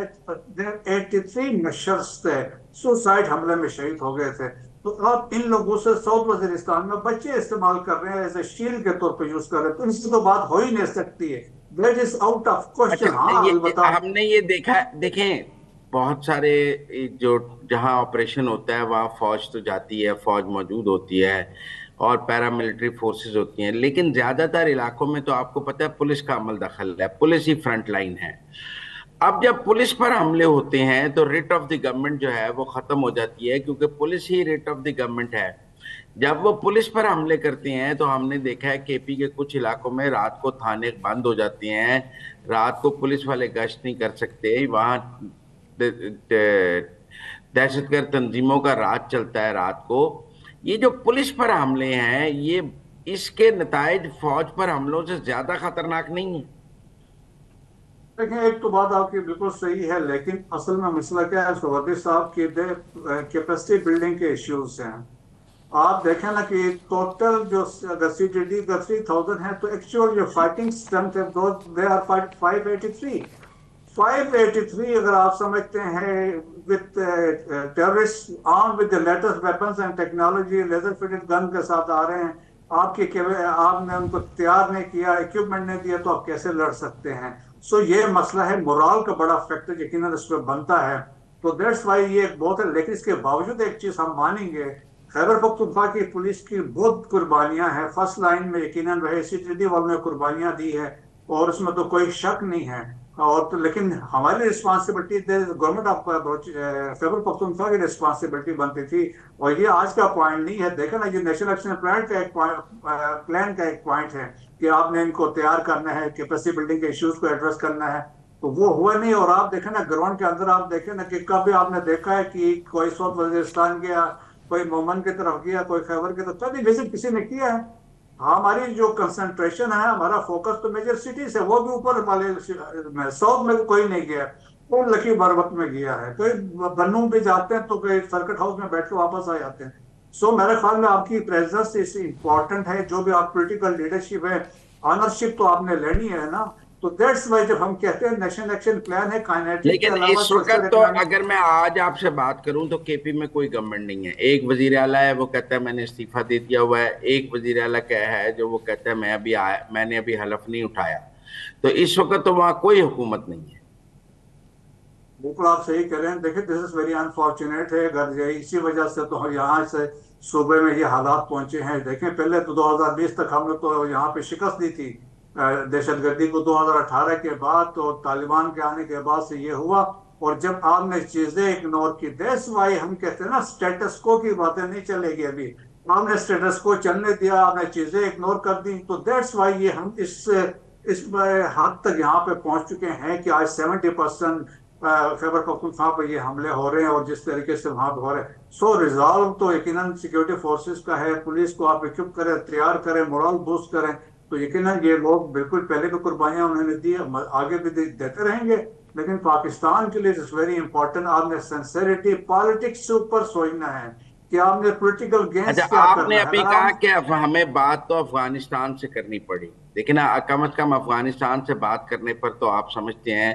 83 नशर्स थे सुसाइड हमले में शहीद हो गए थे। तो आप इन लोगों से साउथ वजीरिस्तान में बच्चे इस्तेमाल कर रहे हैं, एज ए शील्ड के तौर पे यूज कर रहे हैं, तो इनसे तो बात हो ही नहीं सकती है। That is out of question. हाँ, अलबत्ता हमने ये देखा, देखें बहुत सारे जो जहां ऑपरेशन होता है वहां फौज तो जाती है, फौज मौजूद होती है और पैरामिलिट्री फोर्सेस होती हैं, लेकिन ज्यादातर इलाकों में तो आपको पता है पुलिस का अमल दखल है, पुलिस ही फ्रंट लाइन है। अब जब पुलिस पर हमले होते हैं तो रिट ऑफ द गवर्नमेंट जो है वो खत्म हो जाती है, क्योंकि police he writ of the government है। जब वो पुलिस पर हमले करते हैं तो हमने देखा है KP के कुछ इलाकों में रात को थाने बंद हो जाते हैं, रात को पुलिस वाले गश्त नहीं कर सकते, वहां दहशतगर्द तंजीमों का राज चलता है रात को। ये जो पुलिस पर हमले हैं, ये इसके नतायज फौज पर हमलों से ज्यादा खतरनाक नहीं है। देखें, एक तो बात आपकी बिल्कुल सही है, लेकिन असल में मसला क्या है सवर्दी साहब की कैपेसिटी बिल्डिंग के इश्यूज हैं। आप देखें ना कि टोटल जो अगर CTD का 3000 है तो एक्चुअल जो फाइटिंग स्ट्रेंथ है दे आर 583 अगर आप समझते हैं with terrorist arm with the latest weapons and technology, laser fitted gun के साथ आ रहे हैं, आपने उनको तैयार नहीं किया, इक्विपमेंट नहीं दिया, तो आप कैसे लड़ सकते हैं? सो ये मसला है, मोरल का बड़ा फैक्टर यकीनन इस पर बनता है। तो दैट्स वाई ये एक बहुत है। लेकिन इसके बावजूद एक चीज हम मानेंगे, खैबर पख्तूनख्वा की पुलिस की बहुत कुर्बानियां हैं, फर्स्ट लाइन में यकीनन रहे, CTD वालों ने कुर्बानियां दी है और उसमें तो कोई शक नहीं है। और तो लेकिन हमारी responsibility government of Khyber Pakhtunkhwa की रिस्पॉन्सिबिलिटी बनती थी, और ये आज का पॉइंट नहीं है। देखा ना, ये नेशनल एक्शन प्लान का एक पॉइंट है कि आपने इनको तैयार करना है, कैपेसिटी बिल्डिंग के इश्यूज को एड्रेस करना है, तो वो हुआ नहीं। और आप देखें ना ग्राउंड के अंदर, आप देखें ना कि कभी आपने देखा है कि कोई साउथ वजीरिस्तान गया, कोई मोमन की तरफ गया, कोई खैबर की तरफ, कभी विजिट किसी ने किया है? हमारी जो कंसंट्रेशन है, हमारा फोकस तो मेजर सिटीज है, वो भी ऊपर वाले साउथ में कोई नहीं गया, वो लकी बरवत में गया है, कोई बन्नू भी जाते हैं तो कोई सर्किट हाउस में बैठ के वापस आ जाते हैं। सो मेरे ख्याल में आपकी प्रेजेंस इस इंपॉर्टेंट है। जो भी आप पॉलिटिकल लीडरशिप है, ऑनरशिप तो आपने लेनी है ना। तो दैट्स वाई जब हम कहते हैं नेशनल एक्शन प्लान है काइनेटिक, लेकिन इस वक्त तो अगर मैं आज आपसे बात करूं तो KP में कोई गवर्नमेंट नहीं है। एक वजीर आला है, वो कहता है मैंने इस्तीफा दे दिया हुआ है। एक वजीर आला क्या है जो वो कहता है मैंने अभी हलफ नहीं उठाया। तो इस वक्त तो वहां कोई हुकूमत नहीं है। बिल्कुल आप सही कह रहे हैं। देखिए, दिस इज वेरी अनफॉर्चुनेट है। अगर इसी वजह से तो यहाँ से सूबे में ये हालात पहुंचे हैं। देखें, पहले तो 2020 तक हमने तो यहाँ पे शिकस्त दी थी दहशतगर्दी को, 2018 के बाद तो तालिबान के आने के बाद से ये हुआ। और जब आपने चीजें इग्नोर की, दैट्स वाई हम कहते हैं ना स्टेटस को की बातें नहीं चलेगी। अभी आपने स्टेटस को चलने दिया, आपने चीजें इग्नोर कर दी, तो दैट्स वाई ये हम इस हद तक यहाँ पे पहुंच चुके हैं कि आज 70% खैबर पख्तूनख्वा पे ये हमले हो रहे हैं और जिस तरीके से वहां पे हो रहे हैं। सो रिजॉल्व तो यकीनन सिक्योरिटी फोर्सेस का है। पुलिस को आप इक्विप करें, तैयार करें, मोरल बूस्ट करें, तो यकीनन ये लोग बिल्कुल पहले भी कुर्बानियां उन्होंने दी, आगे भी देते रहेंगे। लेकिन पाकिस्तान के लिए इट्स वेरी इंपॉर्टेंट, आपने सिंसेरिटी पॉलिटिक्स से ऊपर सोचना है कि आपने पॉलिटिकल गेम्स अच्छा, क्या आपने करना है। अभी कहा कि हमें बात तो अफगानिस्तान से करनी पड़ी, लेकिन कम से कम अफगानिस्तान से बात करने पर तो आप समझते हैं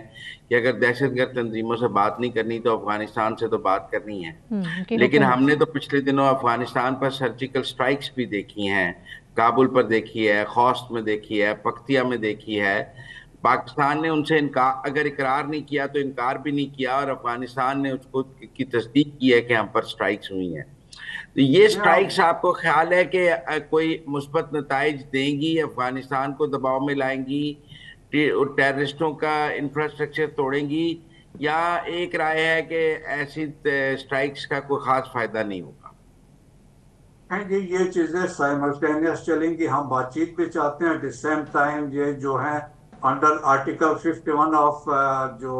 कि अगर दहशतगर्द तंजीमों से बात नहीं करनी तो अफगानिस्तान से तो बात करनी है। लेकिन हमने तो पिछले दिनों अफगानिस्तान पर सर्जिकल स्ट्राइक्स भी देखी हैं, काबुल पर देखी है, खौस्त में देखी है, पख्तिया में देखी है। पाकिस्तान ने उनसे इनकार, अगर इकरार नहीं किया तो इनकार भी नहीं किया, और अफगानिस्तान ने उसको की तस्दीक की है कि हम पर स्ट्राइक्स हुई हैं। तो ये स्ट्राइक्स आपको ख्याल है कि कोई मुस्बत नताइज देंगी, अफगानिस्तान को दबाव में लाएंगी, टेररिस्टों का इंफ्रास्ट्रक्चर तोड़ेंगी, या एक राय है कि ऐसी स्ट्राइक्स का कोई खास फायदा नहीं होगा? जी ये चीजें साइमल्टेनियस चलेंगी। हम बातचीत भी चाहते हैं, एट द सेम टाइम ये जो है अंडर आर्टिकल 51 ऑफ जो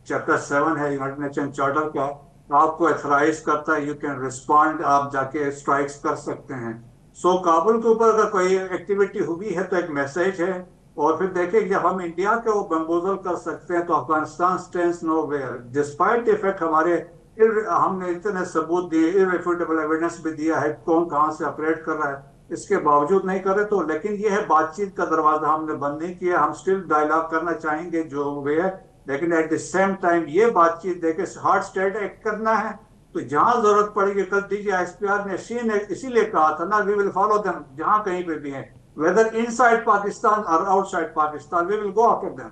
चैप्टर 7 है यूनाइटेड नेशन चार्टर का, आपको एथराइज करता है, यू कैन रिस्पॉन्ड, आप जाके स्ट्राइक्स कर सकते हैं। सो काबुल के ऊपर अगर कोई एक्टिविटी हुई है तो एक मैसेज है। और फिर देखिए जब हम इंडिया के वो बम्बोजल कर सकते हैं तो Afghanistan stands nowhere, despite effect हमारे हमने इतने सबूत दिए, इररिफ्यूटेबल एविडेंस भी दिया है कौन कहां से ऑपरेट कर रहा है, इसके बावजूद नहीं करे तो। लेकिन ये है बातचीत का दरवाजा हमने बंद नहीं किया, हम स्टिल डायलॉग करना चाहेंगे जो वे है। लेकिन एट द सेम टाइम ये बातचीत देखे हार्ड स्टेट एक्ट करना है, तो जहां जरूरत पड़ेगी, कल DGISPR ने इसीलिए कहा था ना, वी विल फॉलो देम जहां कहीं पे भी है, वेदर इनसाइड पाकिस्तान और outside Pakistan, we will go after them.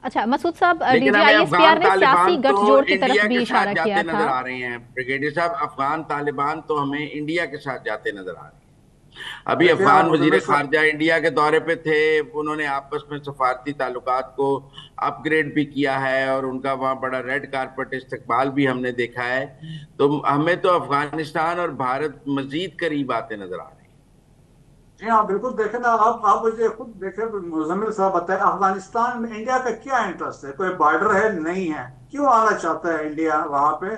अच्छा मसूद साहब, DGISPR ने सियासी गठजोड़ की तरफ भी इशारा किया था। नजर आ रहे हैं ब्रिगेडियर साहब, अफगान तालिबान तो हमें इंडिया के साथ जाते नजर आ रहे हैं। अभी अफगान वजीर खारजा इंडिया के दौरे पे थे, उन्होंने आपस में सफारती ताल्लुकात को अपग्रेड भी किया है और उनका वहाँ बड़ा रेड कारपेट इस्तकबाल भी हमने देखा है। तो हमें तो अफगानिस्तान और भारत मजीद करीब आते नजर आ रहे हैं। जी हाँ बिल्कुल, देखे ना आप मुझे खुद देखे, मुजम्मिल साहब बताए अफगानिस्तान में इंडिया का क्या इंटरेस्ट है, कोई बॉर्डर है नहीं है, क्यों आना चाहता है इंडिया वहां पे,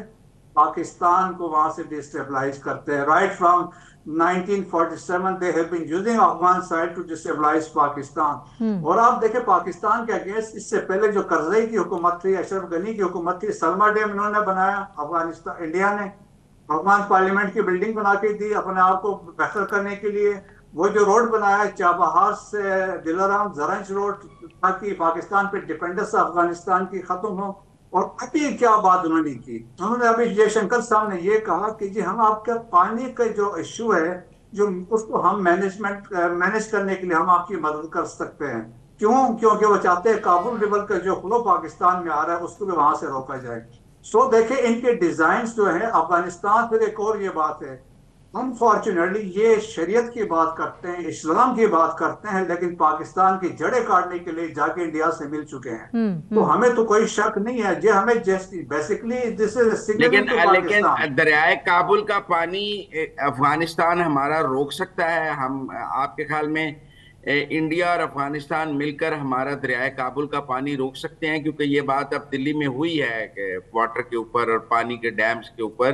पाकिस्तान को वहां से डिस्टेबलाइज करते हैं। Right from 1947 they have been using Afghan side to destabilize Pakistan. और आप देखें पाकिस्तान के अगेंस्ट इससे पहले जो करजई की हुकूमत थी, अशरफ गनी की हुकूमत थी, सलमा डैम इन्होंने बनाया, अफगानिस्तान इंडिया ने अफगान पार्लियामेंट की बिल्डिंग बना के दी अपने आप को बेहतर करने के लिए। वो जो रोड बनाया चाबहार से दिलाराम जरंज रोड, ताकि पाकिस्तान पे डिपेंडेंस अफगानिस्तान की खत्म हो। और अभी क्या बात उन्होंने की, उन्होंने अभी जयशंकर साहब ने ये कहा कि जी हम आपका पानी का जो इश्यू है, जो उसको हम मैनेज करने के लिए हम आपकी मदद कर सकते हैं। क्यों? क्योंकि वो चाहते हैं काबुल रिवर का जो फ्लो पाकिस्तान में आ रहा है उसको भी वहां से रोका जाए। सो देखे इनके डिजाइन जो है अफगानिस्तान। फिर एक और ये बात है, अनफॉर्चुनेटली ये शरीयत की बात करते हैं, इस्लाम की बात करते हैं, लेकिन पाकिस्तान की जड़ें काटने के लिए जाके इंडिया से मिल चुके हैं। तो हमें तो कोई शक नहीं है, जो हमें बेसिकली दिस इज लेकिन दरियाए काबुल का पानी अफगानिस्तान हमारा रोक सकता है? हम आपके ख्याल में इंडिया और अफगानिस्तान मिलकर हमारा दरियाए काबुल का पानी रोक सकते हैं? क्योंकि ये बात अब दिल्ली में हुई है कि वाटर के ऊपर और पानी के डैम्स के ऊपर।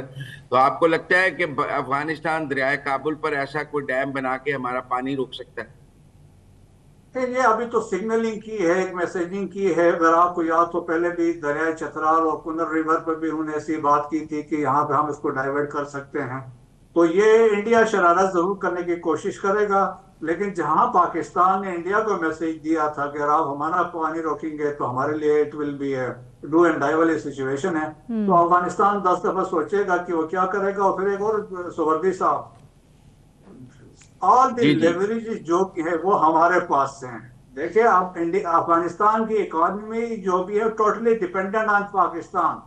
तो आपको लगता है कि अफगानिस्तान दरियाए काबुल पर ऐसा कोई डैम बना के हमारा पानी रोक सकता है? ये अभी तो सिग्नलिंग की है, एक मैसेजिंग की है। अगर आपको याद तो पहले भी दरिया चतराल और कुनर रिवर पर भी उन्होंने ऐसी बात की थी कि यहाँ पे हम इसको डाइवर्ट कर सकते हैं। तो ये इंडिया शरारत जरूर करने की कोशिश करेगा, लेकिन जहां पाकिस्तान ने इंडिया को मैसेज दिया था कि अगर आप हमारा पानी रोकेंगे तो हमारे लिए it will be do and die वाली सिचुएशन है, तो अफगानिस्तान 10 दफा सोचेगा कि वो क्या करेगा। और फिर एक और सुवर्दी साहब, ऑल द लेवरेज जो है वो हमारे पास से हैं। देखिए आप अफगानिस्तान की इकोनॉमी जो भी है टोटली डिपेंडेंट ऑन पाकिस्तान,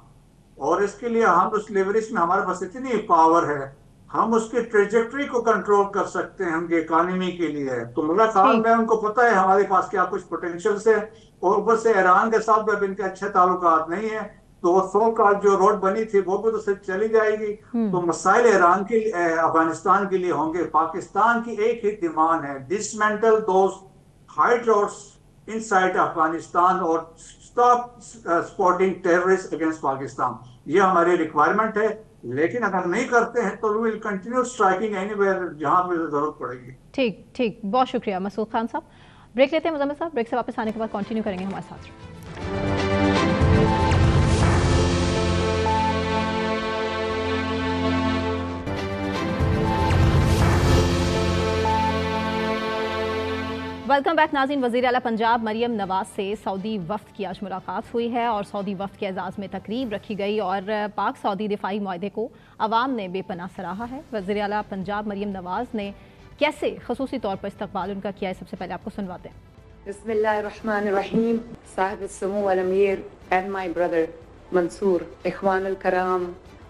और इसके लिए हम उस लेवरेज में हमारे पास इतनी पावर है, हम उसकी ट्रेजेक्ट्री को कंट्रोल कर सकते हैं उनकी इकोनॉमी के लिए। तो मेरा ख्याल में उनको पता है हमारे पास क्या कुछ पोटेंशियल से, और ऊपर से ईरान के साथ भी इनके अच्छे ताल्लुकात नहीं है, तो वो 100 का जो रोड बनी थी वो भी तो सिर्फ चली जाएगी। तो मसाइल ईरान के अफगानिस्तान के लिए होंगे। पाकिस्तान की एक ही डिमांड है, dismantle those hide roads inside Afghanistan और stop supporting terrorist against Pakistan. ये हमारी रिक्वायरमेंट है, लेकिन अगर नहीं करते हैं तो we will continue striking anywhere जहां पे जरूरत पड़ेगी। ठीक ठीक, बहुत शुक्रिया मसूद खान साहब। ब्रेक लेते हैं मुजम्मिल साहब, ब्रेक से वापस आने के बाद कंटिन्यू करेंगे हमारे साथ। वेलकम बैक नाज़रीन। वज़ीर आला पंजाब मरियम नवाज से सऊदी वफ़द की आज मुलाकात हुई है और सऊदी वफ़द के एजाज़ में तकरीब रखी गई और पाक सऊदी दिफाई मुआहदे को अवाम ने बेपनाह सराहा है। वज़ीर आला पंजाब मरियम नवाज ने कैसे ख़ुसूसी तौर पर इस्तक़बाल उनका किया है, सबसे पहले आपको सुनवाते हैं। बिस्मिल्लाहिर्रहमानिर्रहीम। साहिब अस्समू वल अमीर एंड माय ब्रदर मंसूर, इख्वानुल कराम,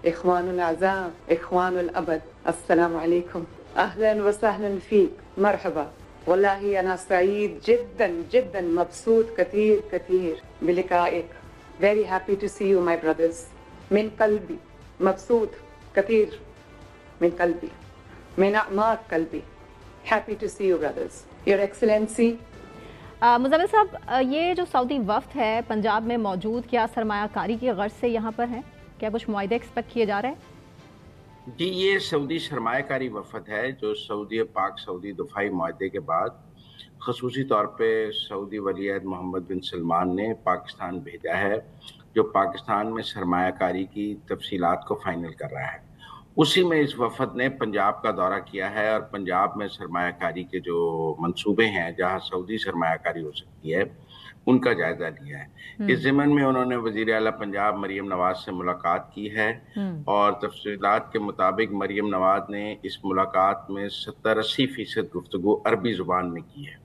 इख्वानुल आज़ाम, इख्वानुल अबद, अस्सलामु अलैकुम, अहलन व सहलन फीक, मरहबा। वल्लाही अना सईद जिद्दन जिद्दन मबसूत कतीर कतीर बिलिकाइक। Very happy to see you my brothers, मिन कल्बी मबसूत कतीर, मिन कल्बी, मिन अमाक कल्बी, happy to see you brothers, your excellency. Muzammil साहब, ये जो सऊदी वफ़द है पंजाब में मौजूद, क्या सरमायाकारी की गर्ज से यहाँ पर है? क्या कुछ मुआहदे एक्सपेक्ट किए जा रहे हैं? जी, ये सऊदी सरमायाकारी वफ़द है जो सऊदी पाक सऊदी दफ़ाई मुआहदे के बाद ख़ुसूसी तौर पे सऊदी वलीअहद मोहम्मद बिन सलमान ने पाकिस्तान भेजा है, जो पाकिस्तान में सरमायाकारी की तफसीलात को फ़ाइनल कर रहा है। उसी में इस वफ़द ने पंजाब का दौरा किया है और पंजाब में सरमायाकारी के जो मंसूबे हैं, जहाँ सऊदी सरमायाकारी हो सकती है, उनका जायजा लिया है। इस ज़िमन में उन्होंने वज़ीर आला पंजाब मरियम नवाज से मुलाकात की है और तफसीलात के मुताबिक मरियम नवाज ने इस मुलाकात में 70-80% गुफ्तगू अरबी ज़ुबान में की है।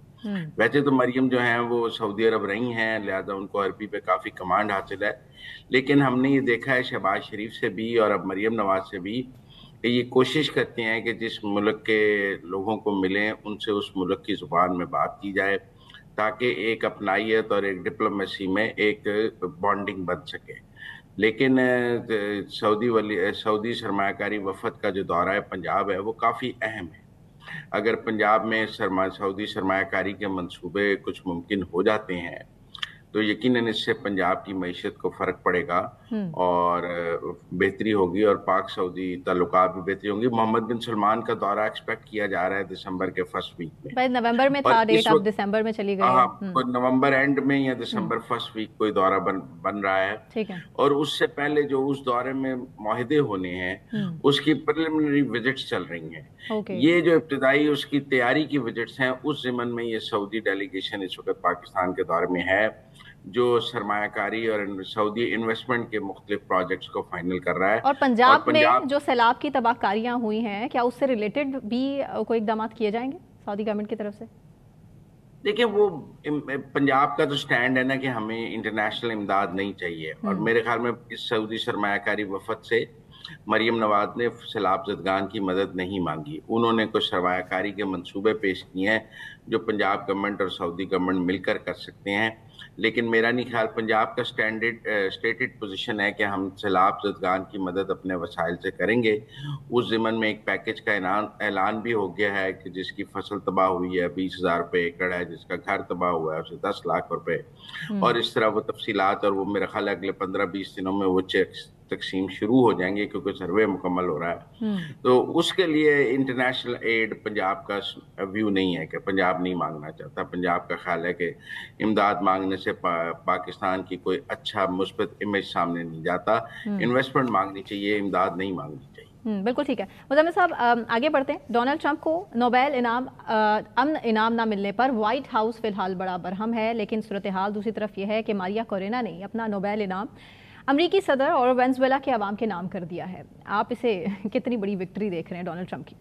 वैसे तो मरियम जो हैं वो सऊदी अरब रही हैं, लिहाजा उनको अरबी पे काफ़ी कमांड हासिल है, लेकिन हमने ये देखा है शहबाज शरीफ से भी और अब मरियम नवाज से भी कि ये कोशिश करते हैं कि जिस मुल्क के लोगों को मिलें उनसे उस मुल्क की ज़ुबान में बात की जाए, ताकि एक अपनाइयत और एक डिप्लोमेसी में एक बॉन्डिंग बन सके। लेकिन सऊदी सरमायाकारी वफ़द का जो दौरा है पंजाब है, वो काफ़ी अहम है। अगर पंजाब में सऊदी सरमायाकारी के मंसूबे कुछ मुमकिन हो जाते हैं तो यकीनन इससे पंजाब की मईशत को फ़र्क पड़ेगा और बेहतरी होगी और पाक सऊदी ताल्लुकात भी बेहतरी होंगी। मोहम्मद बिन सलमान का दौरा एक्सपेक्ट किया जा रहा है दिसंबर के फर्स्ट वीक में। भाई नवंबर में था डेट, अब दिसंबर में चली गई। हाँ, नवंबर एंड में या दिसंबर फर्स्ट वीक कोई दौरा बन रहा है। ठीक है। और उससे पहले जो उस दौरे में मुआहदे होने हैं उसकी प्रिलिमिनरी विजिट्स चल रही हैं। ये जो इब्तिदाई उसकी तैयारी की विजिट्स हैं, उस ज़िमन में ये सऊदी डेलीगेशन इस वक्त पाकिस्तान के दौरे में है, जो सरमायाकारी और सऊदी इन्वेस्टमेंट के मुख्तलिफ प्रोजेक्ट्स को फाइनल कर रहा है। और पंजाब में जो सैलाब की तबाहकारियां हुई हैं, क्या उससे रिलेटेड भी कोई इकदाम किए जाएंगे सऊदी गवर्नमेंट की तरफ से? देखिए, वो पंजाब का तो स्टैंड है ना कि हमें इंटरनेशनल इमदाद नहीं चाहिए और मेरे ख्याल में इस सऊदी सरमायाकारी वफ़द से मरियम नवाज ने सैलाब ज़दगान की मदद नहीं मांगी। उन्होंने कुछ सरमायाकारी के मंसूबे पेश किए हैं जो पंजाब गवर्नमेंट और सऊदी गवर्नमेंट मिलकर कर सकते हैं, लेकिन मेरा नहीं ख्याल पंजाब का स्टेटेड पोजीशन है कि हम सैलाब ज़दगान की मदद अपने वसाइल से करेंगे। उस ज़िमन में एक पैकेज का ऐलान भी हो गया है कि जिसकी फसल तबाह हुई है 20,000 रुपये एकड़ है, जिसका घर तबाह हुआ है उसे 10 लाख रुपए, और इस तरह वो तफसीलात, और वो मेरा ख्याल है अगले 15-20 दिनों में वो चेक्स तकसीम शुरू हो जाएंगे क्योंकि सर्वे मुकम्मल हो रहा है। तो उसके लिए इंटरनेशनल एड पंजाब का व्यू नहीं है कि पंजाब नहीं मांगना चाहता। पंजाब का ख्याल है कि इमदाद मांगने से पाकिस्तान की कोई अच्छा मुस्बत इमेज सामने नहीं जाता। इन्वेस्टमेंट मांगनी चाहिए, इमदाद नहीं मांगनी चाहिए। बिल्कुल ठीक है। मुज़म्मिल साहब, आगे बढ़ते हैं। डोनाल्ड ट्रंप को नोबेल इनाम अमन इनाम ना मिलने पर व्हाइट हाउस फिलहाल बड़ा बरहम है, लेकिन सूरत हाल दूसरी तरफ यह है कि मारिया कोरेना ने अपना नोबेल इनाम अमरीकी सदर और वेनेजुएला के अवाम के नाम कर दिया है। आप इसे कितनी बड़ी विक्ट्री देख रहे हैं डोनाल्ड ट्रंप की?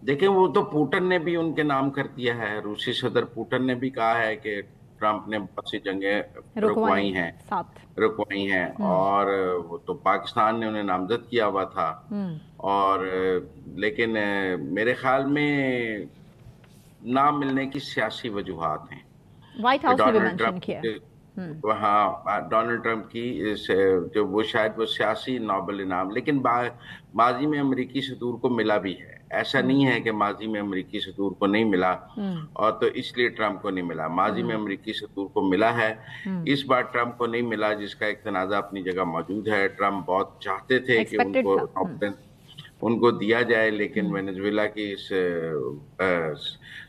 देखिए, वो तो पुतिन ने भी उनके नाम कर दिया है। रूसी सदर पुतिन ने भी कहा है कि ट्रंप ने बहुत सी जंगें रुकवाई हैं और वो तो पाकिस्तान ने उन्हें नामजद किया हुआ था। और लेकिन मेरे ख्याल में नाम मिलने की सियासी वजूहात हैं। व्हाइट हाउस ने भी मेंशन किया। हाँ, डोनाल्ड ट्रंप की जो वो शायद वो सियासी नोबेल इनाम, लेकिन माजी में अमेरिकी सदूर को मिला भी है। ऐसा नहीं है कि माजी में अमेरिकी सदूर को नहीं मिला और तो इसलिए ट्रंप को नहीं मिला। माजी में अमेरिकी सदूर को मिला है, इस बार ट्रंप को नहीं मिला, जिसका एक तनाज़ा अपनी जगह मौजूद है। ट्रंप बहुत चाहते थे कि उनको उनको दिया जाए, लेकिन वेनेजुएला की इस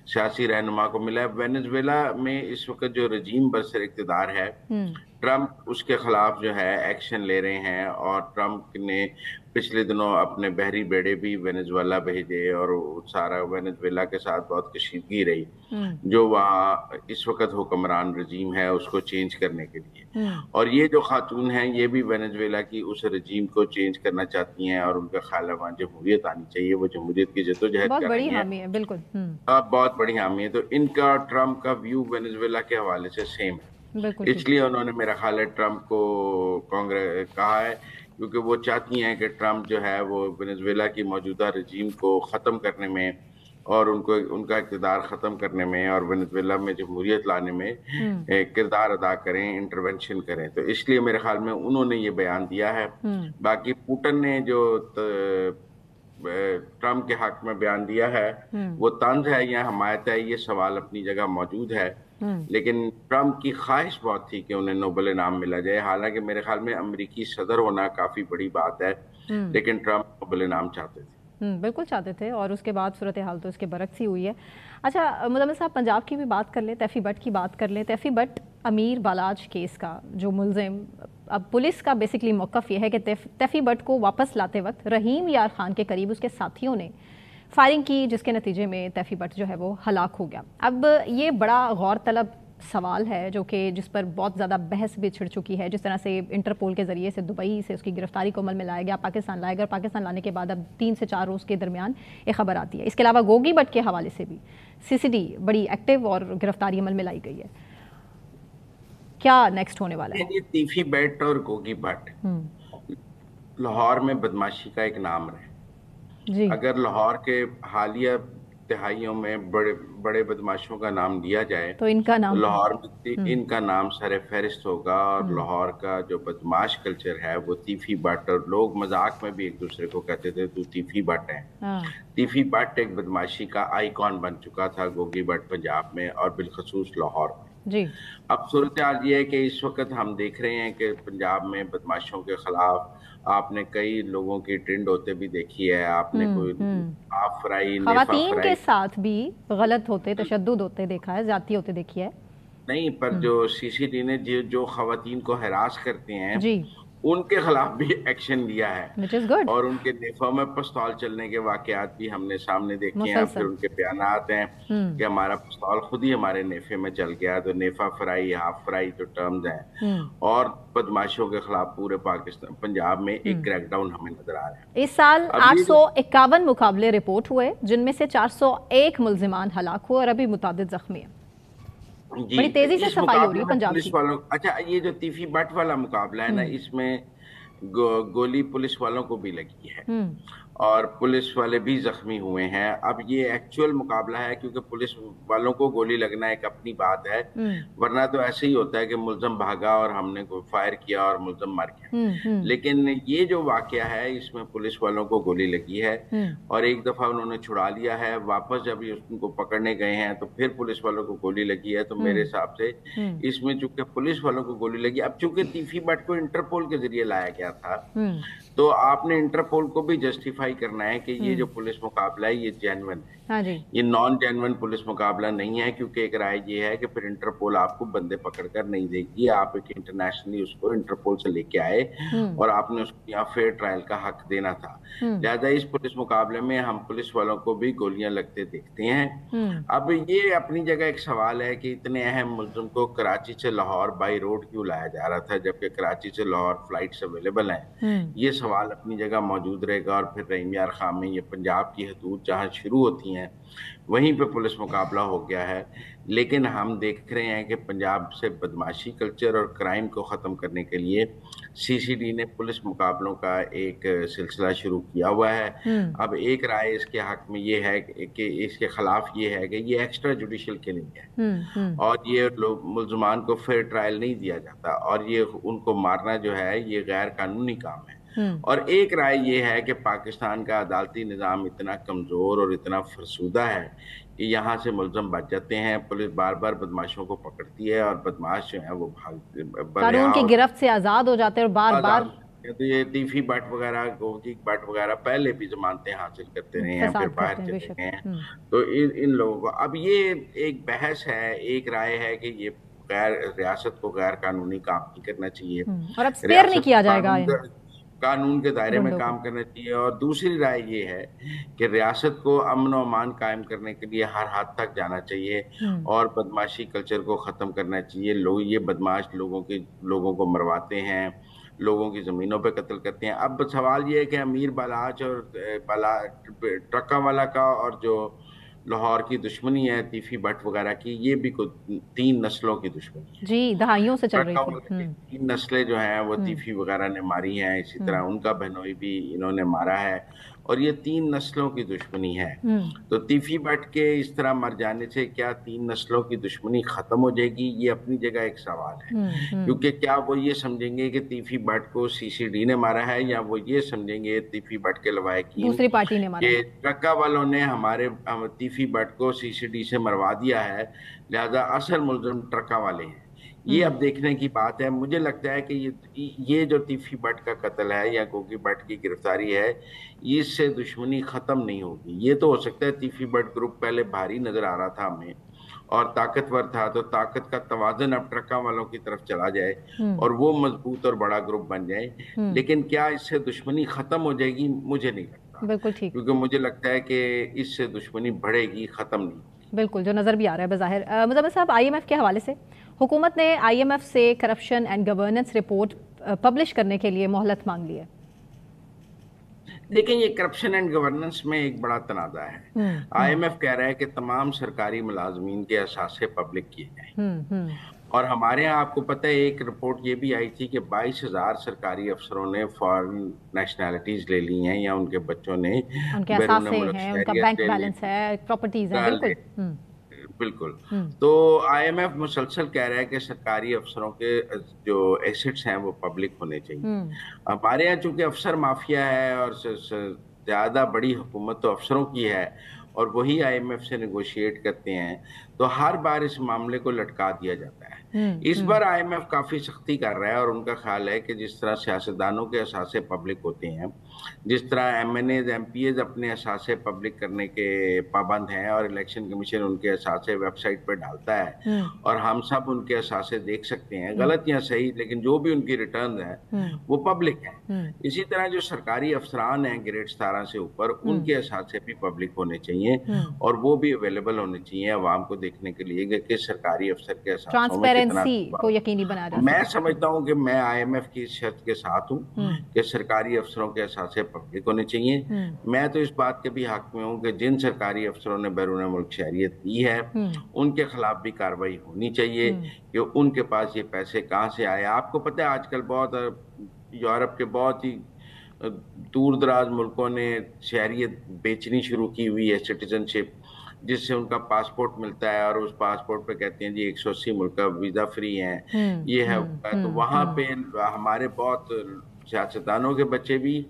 सियासी रहनुमा को मिला है। वेनेजुएला में इस वक्त जो रजीम बरसर इक़्तिदार है, ट्रम्प उसके खिलाफ जो है एक्शन ले रहे हैं, और ट्रम्प ने पिछले दिनों अपने बहरी बेड़े भी वेनेजुएला भेजे और सारा वेनेजुएला के साथ बहुत कशीदगी रही जो वहाँ इस वक्त हुक्मरान रजीम है उसको चेंज करने के लिए। और ये जो खातून हैं ये भी वेनेजुएला की उस रजीम को चेंज करना चाहती हैं, और उनका ख्याल है वहाँ जमहूरियत आनी चाहिए, वो जमहूरियत की जद्दोजहद कर रही हैं। बिल्कुल बहुत बड़ी हामी है। तो इनका ट्रम्प का व्यू वेनेजुएला के हवाले से सेम है, इसलिए उन्होंने मेरा ख्याल है ट्रम्प को कांग्रेस कहा है, क्योंकि वो चाहती हैं कि ट्रम्प जो है वो वेनेजुएला की मौजूदा रजीम को ख़त्म करने में और उनका इक़्तिदार ख़त्म करने में और वेनेजुएला में जमहूरियत लाने में किरदार अदा करें, इंटरवेंशन करें। तो इसलिए मेरे ख्याल में उन्होंने ये बयान दिया है। बाकी पुतिन ने जो ट्रम्प के हक में बयान दिया है वो तंज है या हमायत है, ये सवाल अपनी जगह मौजूद है, लेकिन ट्रम्प की ख्वाहिश बहुत थी कि उन्हें नोबेल इनाम मिला जाए। हालांकि मेरे ख्याल में अमेरिकी सदर होना काफी बड़ी बात है, लेकिन ट्रम्प नोबेल इनाम चाहते थे। बिल्कुल चाहते थे, और उसके बाद सूरत हाल तो इसके बरक्स ही हुई है। अच्छा मुज़म्मिल साहब, पंजाब की भी बात कर लें, तैफी बट की बात कर लें। तैफी बट अमीर बालाज केस का जो मुलजिम, अब पुलिस का बेसिकली मौक़िफ़ यह है कि तैफी बट को वापस लाते वक्त रहीम यार खान के करीब उसके साथियों ने फायरिंग की, जिसके नतीजे में तैफी बट जो है वो हलाक हो गया। अब ये बड़ा गौर तलब सवाल है जो कि जिस पर बहुत ज़्यादा बहस भी छिड़ चुकी है। जिस तरह से इंटरपोल के ज़रिए से दुबई से उसकी गिरफ्तारी को अमल में लाया गया, पाकिस्तान लाया गया, पाकिस्तान लाने के बाद अब 3 से 4 रोज़ के दरमियान एक खबर आती है। इसके अलावा गोगी बट के हवाले से भी सीसीडी बड़ी एक्टिव और गिरफ्तारी अमल में लाई गई है। क्या नेक्स्ट होने वाला है? ये तीफी बट और गोगी बट लाहौर में बदमाशी का एक नाम है। अगर लाहौर के हालिया तिहाइयों में बड़े बड़े बदमाशों का नाम लिया जाए तो इनका नाम लाहौर में इनका नाम सरे फहरिस्त होगा। और लाहौर का जो बदमाश कल्चर है वो तीफी बट, और लोग मजाक में भी एक दूसरे को कहते थे तू तीफी बट है। तीफी बट एक बदमाशी का आइकॉन बन चुका था गोगी बट पंजाब में और बिलखसूस लाहौर में जी। अब सूरत हाल ये है कि इस वक्त हम देख रहे हैं कि पंजाब में बदमाशों के खिलाफ आपने कई लोगों की ट्रेंड होते भी देखी है। आपने कोई खवातीन के साथ भी गलत होते, तशद्दुद होते देखा है, जाती होते देखी है। नहीं, पर जो सीसीडी ने जो खवातीन को हरास करते हैं जी, उनके खिलाफ भी एक्शन लिया है, which is good। और उनके नेफा में पिस्तौल चलने के वाकयात भी हमने सामने देखे हैं। फिर उनके बयानात हैं कि हमारा पिस्तौल खुद ही हमारे नेफे में चल गया। तो नेफा फ्राई, हाफ फ्राई जो टर्म्स हैं, और बदमाशियों के खिलाफ पूरे पाकिस्तान पंजाब में एक क्रैकडाउन हमें नजर आ रहा है। इस साल 851 मुकाबले रिपोर्ट हुए, जिनमें से 401 मुल्जिमान हलाक हुए और अभी मुतादिद जख्मी है। बड़ी तेजी से सफाई हो रही है पंजाब की। अच्छा, ये जो तीफी बट वाला मुकाबला है ना, इसमें गोली पुलिस वालों को भी लगी है और पुलिस वाले भी जख्मी हुए हैं। अब ये एक्चुअल मुकाबला है क्योंकि पुलिस वालों को गोली लगना एक अपनी बात है, वरना तो ऐसे ही होता है कि मुल्ज़म भागा और हमने फायर किया और मुल्ज़म मर गया। लेकिन ये जो वाकया है इसमें पुलिस वालों को गोली लगी है और एक दफा उन्होंने छुड़ा लिया है। वापस जब उनको पकड़ने गए हैं तो फिर पुलिस वालों को गोली लगी है। तो मेरे हिसाब से इसमें चूंकि पुलिस वालों को गोली लगी, अब चूंकि तीफी बट को इंटरपोल के जरिए लाया गया था तो आपने इंटरपोल को भी जस्टिफाई करना है कि ये जो पुलिस मुकाबला है ये जेन्युइन है। हाँ जी। ये नॉन जेन्युइन पुलिस मुकाबला नहीं है, क्योंकि एक राय ये है कि फिर इंटरपोल आपको बंदे पकड़कर नहीं देगी। आप एक इंटरनेशनली उसको इंटरपोल से लेके आए और आपने उसको यहाँ फेयर ट्रायल का हक देना था। लिहाजा इस पुलिस मुकाबले में हम पुलिस वालों को भी गोलियां लगते देखते हैं। अब ये अपनी जगह एक सवाल है कि इतने अहम मुल्ज़िम को कराची से लाहौर बाई रोड क्यों लाया जा रहा था जबकि कराची से लाहौर फ्लाइट्स अवेलेबल हैं। ये सवाल अपनी जगह मौजूद रहेगा। और फिर रहीम यार खान में ये पंजाब की हदूद जहाँ शुरू होती हैं वहीं पे पुलिस मुकाबला हो गया है। लेकिन हम देख रहे हैं कि पंजाब से बदमाशी कल्चर और क्राइम को ख़त्म करने के लिए सीसीडी ने पुलिस मुकाबलों का एक सिलसिला शुरू किया हुआ है। अब एक राय इसके हक में ये है कि इसके खिलाफ ये है कि ये एक्स्ट्रा जुडिशियल किलिंग है और ये लोग मुल्ज़मान को फेयर ट्रायल नहीं दिया जाता और ये उनको मारना जो है ये गैर कानूनी काम है। और एक राय ये है कि पाकिस्तान का अदालती निज़ाम इतना कमज़ोर और इतना फरसूदा है कि यहाँ से मुल्ज़म बच जाते हैं। पुलिस बार बार बदमाशों को पकड़ती है और बदमाश जो है वो कानून की गिरफ्त से आज़ाद हो जाते हैं और बार बार तो ये तीफी भट्ट वगैरह, गोगी भट्ट वगैरह पहले भी जमानतें हासिल करते रहे हैं, फिर फसाद बाहर करते हैं चले बेशक। गए हैं। तो इन लोगों को अब ये एक बहस है, एक राय है कि ये रियासत को गैर कानूनी काम नहीं करना चाहिए, और अब स्पेयर नहीं रियासत किया को जाएगा कानून के दायरे में गुंडों को। काम करना चाहिए। और दूसरी राय ये है कि रियासत को अमन और अमान कायम करने के लिए हर हद तक जाना चाहिए और बदमाशी कल्चर को खत्म करना चाहिए। लोग ये बदमाश लोगों को मरवाते हैं, लोगों की जमीनों पे कत्ल करते हैं। अब सवाल ये है कि अमीर बलाच और ट्रका वाला का और जो लाहौर की दुश्मनी है तीफी भट्ट वगैरह की, ये भी कोई 3 नस्लों की दुश्मनी है। जी, दहाइयों से चल रही ट्रका थी। वाले की 3 नस्लें जो हैं वो तीफी वगैरह ने मारी हैं, इसी तरह उनका बहनोई भी इन्होंने मारा है, और ये 3 नस्लों की दुश्मनी है। तो तीफी भट्ट के इस तरह मर जाने से क्या 3 नस्लों की दुश्मनी खत्म हो जाएगी, ये अपनी जगह एक सवाल है। क्योंकि क्या वो ये समझेंगे कि तीफी भट्ट को सीसीडी ने मारा है, या वो ये समझेंगे तीफी भट्ट के लवाहिकीन दूसरी पार्टी ने मारा कि है। ट्रका वालों ने हम तीफी भट्ट को सीसीडी से मरवा दिया है, लिहाजा असल मुलजिम ट्रका वाले हैं। ये अब देखने की बात है। मुझे लगता है कि ये जो तीफी भट्ट का कत्ल है या गोगी भट्ट की गिरफ्तारी है, इससे दुश्मनी खत्म नहीं होगी। ये तो हो सकता है तीफी भट्ट ग्रुप पहले भारी नजर आ रहा था हमें और ताकतवर था, तो ताकत का तवाज़ुन अब ट्रका वालों की तरफ चला जाए और वो मजबूत और बड़ा ग्रुप बन जाए। लेकिन क्या इससे दुश्मनी खत्म हो जाएगी? मुझे नहीं लगता, बिल्कुल ठीक। क्योंकि मुझे लगता है कि इससे दुश्मनी बढ़ेगी, खत्म नहीं। बिल्कुल, जो नज़र भी आ रहा है बज़ाहिर। मुज़म्मिल साहब, IMF के हवाले से हुकूमत ने IMF से corruption and governance report publish करने के लिए मोहलत मांग ली है। लेकिन ये करप्शन एंड गवर्नेंस में एक बड़ा तनाज़ा है। IMF कह रहा है कि तमाम सरकारी मुलाजमीन के असासे पब्लिक किए जाएं, और हमारे यहाँ आपको पता है एक रिपोर्ट ये भी आई थी कि 22,000 सरकारी अफसरों ने फॉरेन नेशनैलिटीज ले ली हैं, या उनके बच्चों ने उनके बैरून असासे मुल्क हैं, उनका शहरियत बैंक ले ली। बैलेंस है, प्रॉपर्टीज हैं। बिल्कुल बिल्कुल। तो IMF मुसलसल कह रहा है कि सरकारी अफसरों के जो एसेट्स हैं वो पब्लिक होने चाहिए। हमारे यहाँ चूंकि अफसर माफिया है और ज्यादा बड़ी हुकूमत तो अफसरों की है और वही IMF से नेगोशिएट करते हैं, तो हर बार इस मामले को लटका दिया जाता है। इस बार IMF काफी सख्ती कर रहा है और उनका ख्याल है कि जिस तरह सियासतदानों के असासे पब्लिक होते हैं, जिस तरह MNAs MPAs अपने असासे पब्लिक करने के पाबंद हैं और इलेक्शन कमीशन उनके असासे वेबसाइट पर डालता है और हम सब उनके असासे देख सकते हैं, गलत या सही, लेकिन जो भी उनकी रिटर्न है वो पब्लिक है। इसी तरह जो सरकारी अफसरान हैं ग्रेड 17 से ऊपर, उनके असासे भी पब्लिक होने चाहिए और वो भी अवेलेबल होने चाहिए अवाम को देखने के लिए कि सरकारी अफसर के असासों में कितना को यकीनी बनाया जा मैं समझता हूँ कि मैं IMF की इस शर्त के साथ हूँ कि सरकारी अफसरों के असासे पब्लिक होने चाहिए। मैं तो इस बात के भी हक में हूँ कि जिन सरकारी अफसरों ने बैरून मुल्क शहरियत दी है उनके खिलाफ भी कार्रवाई होनी चाहिए कि उनके पास ये पैसे कहाँ से आए। आपको पता है आजकल बहुत यूरोप के बहुत ही दूर दराज मुल्कों ने शहरियत बेचनी शुरू की हुई है, सिटीजनशिप, जिससे उनका पासपोर्ट मिलता है और उस पासपोर्ट पे कहते हैं जी 180 मुल्क का वीजा फ्री है, ये है। तो वहाँ पे हमारे बहुत सियासतदानों के बच्चे भी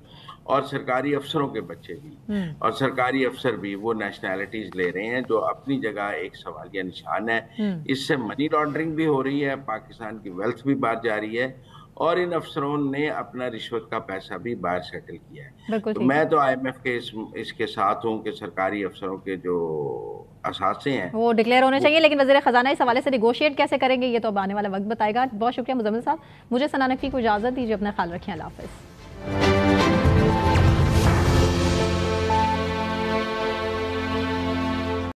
और सरकारी अफसरों के बच्चे भी और सरकारी अफसर भी वो नेशनैलिटीज ले रहे हैं, जो अपनी जगह एक सवालिया निशान है। इससे मनी लॉन्ड्रिंग भी हो रही है, पाकिस्तान की वेल्थ भी बाहर जा रही है और इन अफसरों ने अपना रिश्वत का पैसा भी बाहर सेटल किया है। तो मैं तो IMF के इसके साथ हूँ कि सरकारी अफसरों के जो असासे हैं वो डिक्लेयर होने चाहिए, लेकिन वज़ीर ख़जाना इस हवाले से नेगोशिएट कैसे करेंगे ये तो अब आने वाला वक्त बताएगा। बहुत शुक्रिया मुज़म्मिल साहब। मुझे सना नकवी को इजाज़त दीजिए, अपना ख्याल रखें, अल्लाह हाफ़िज़।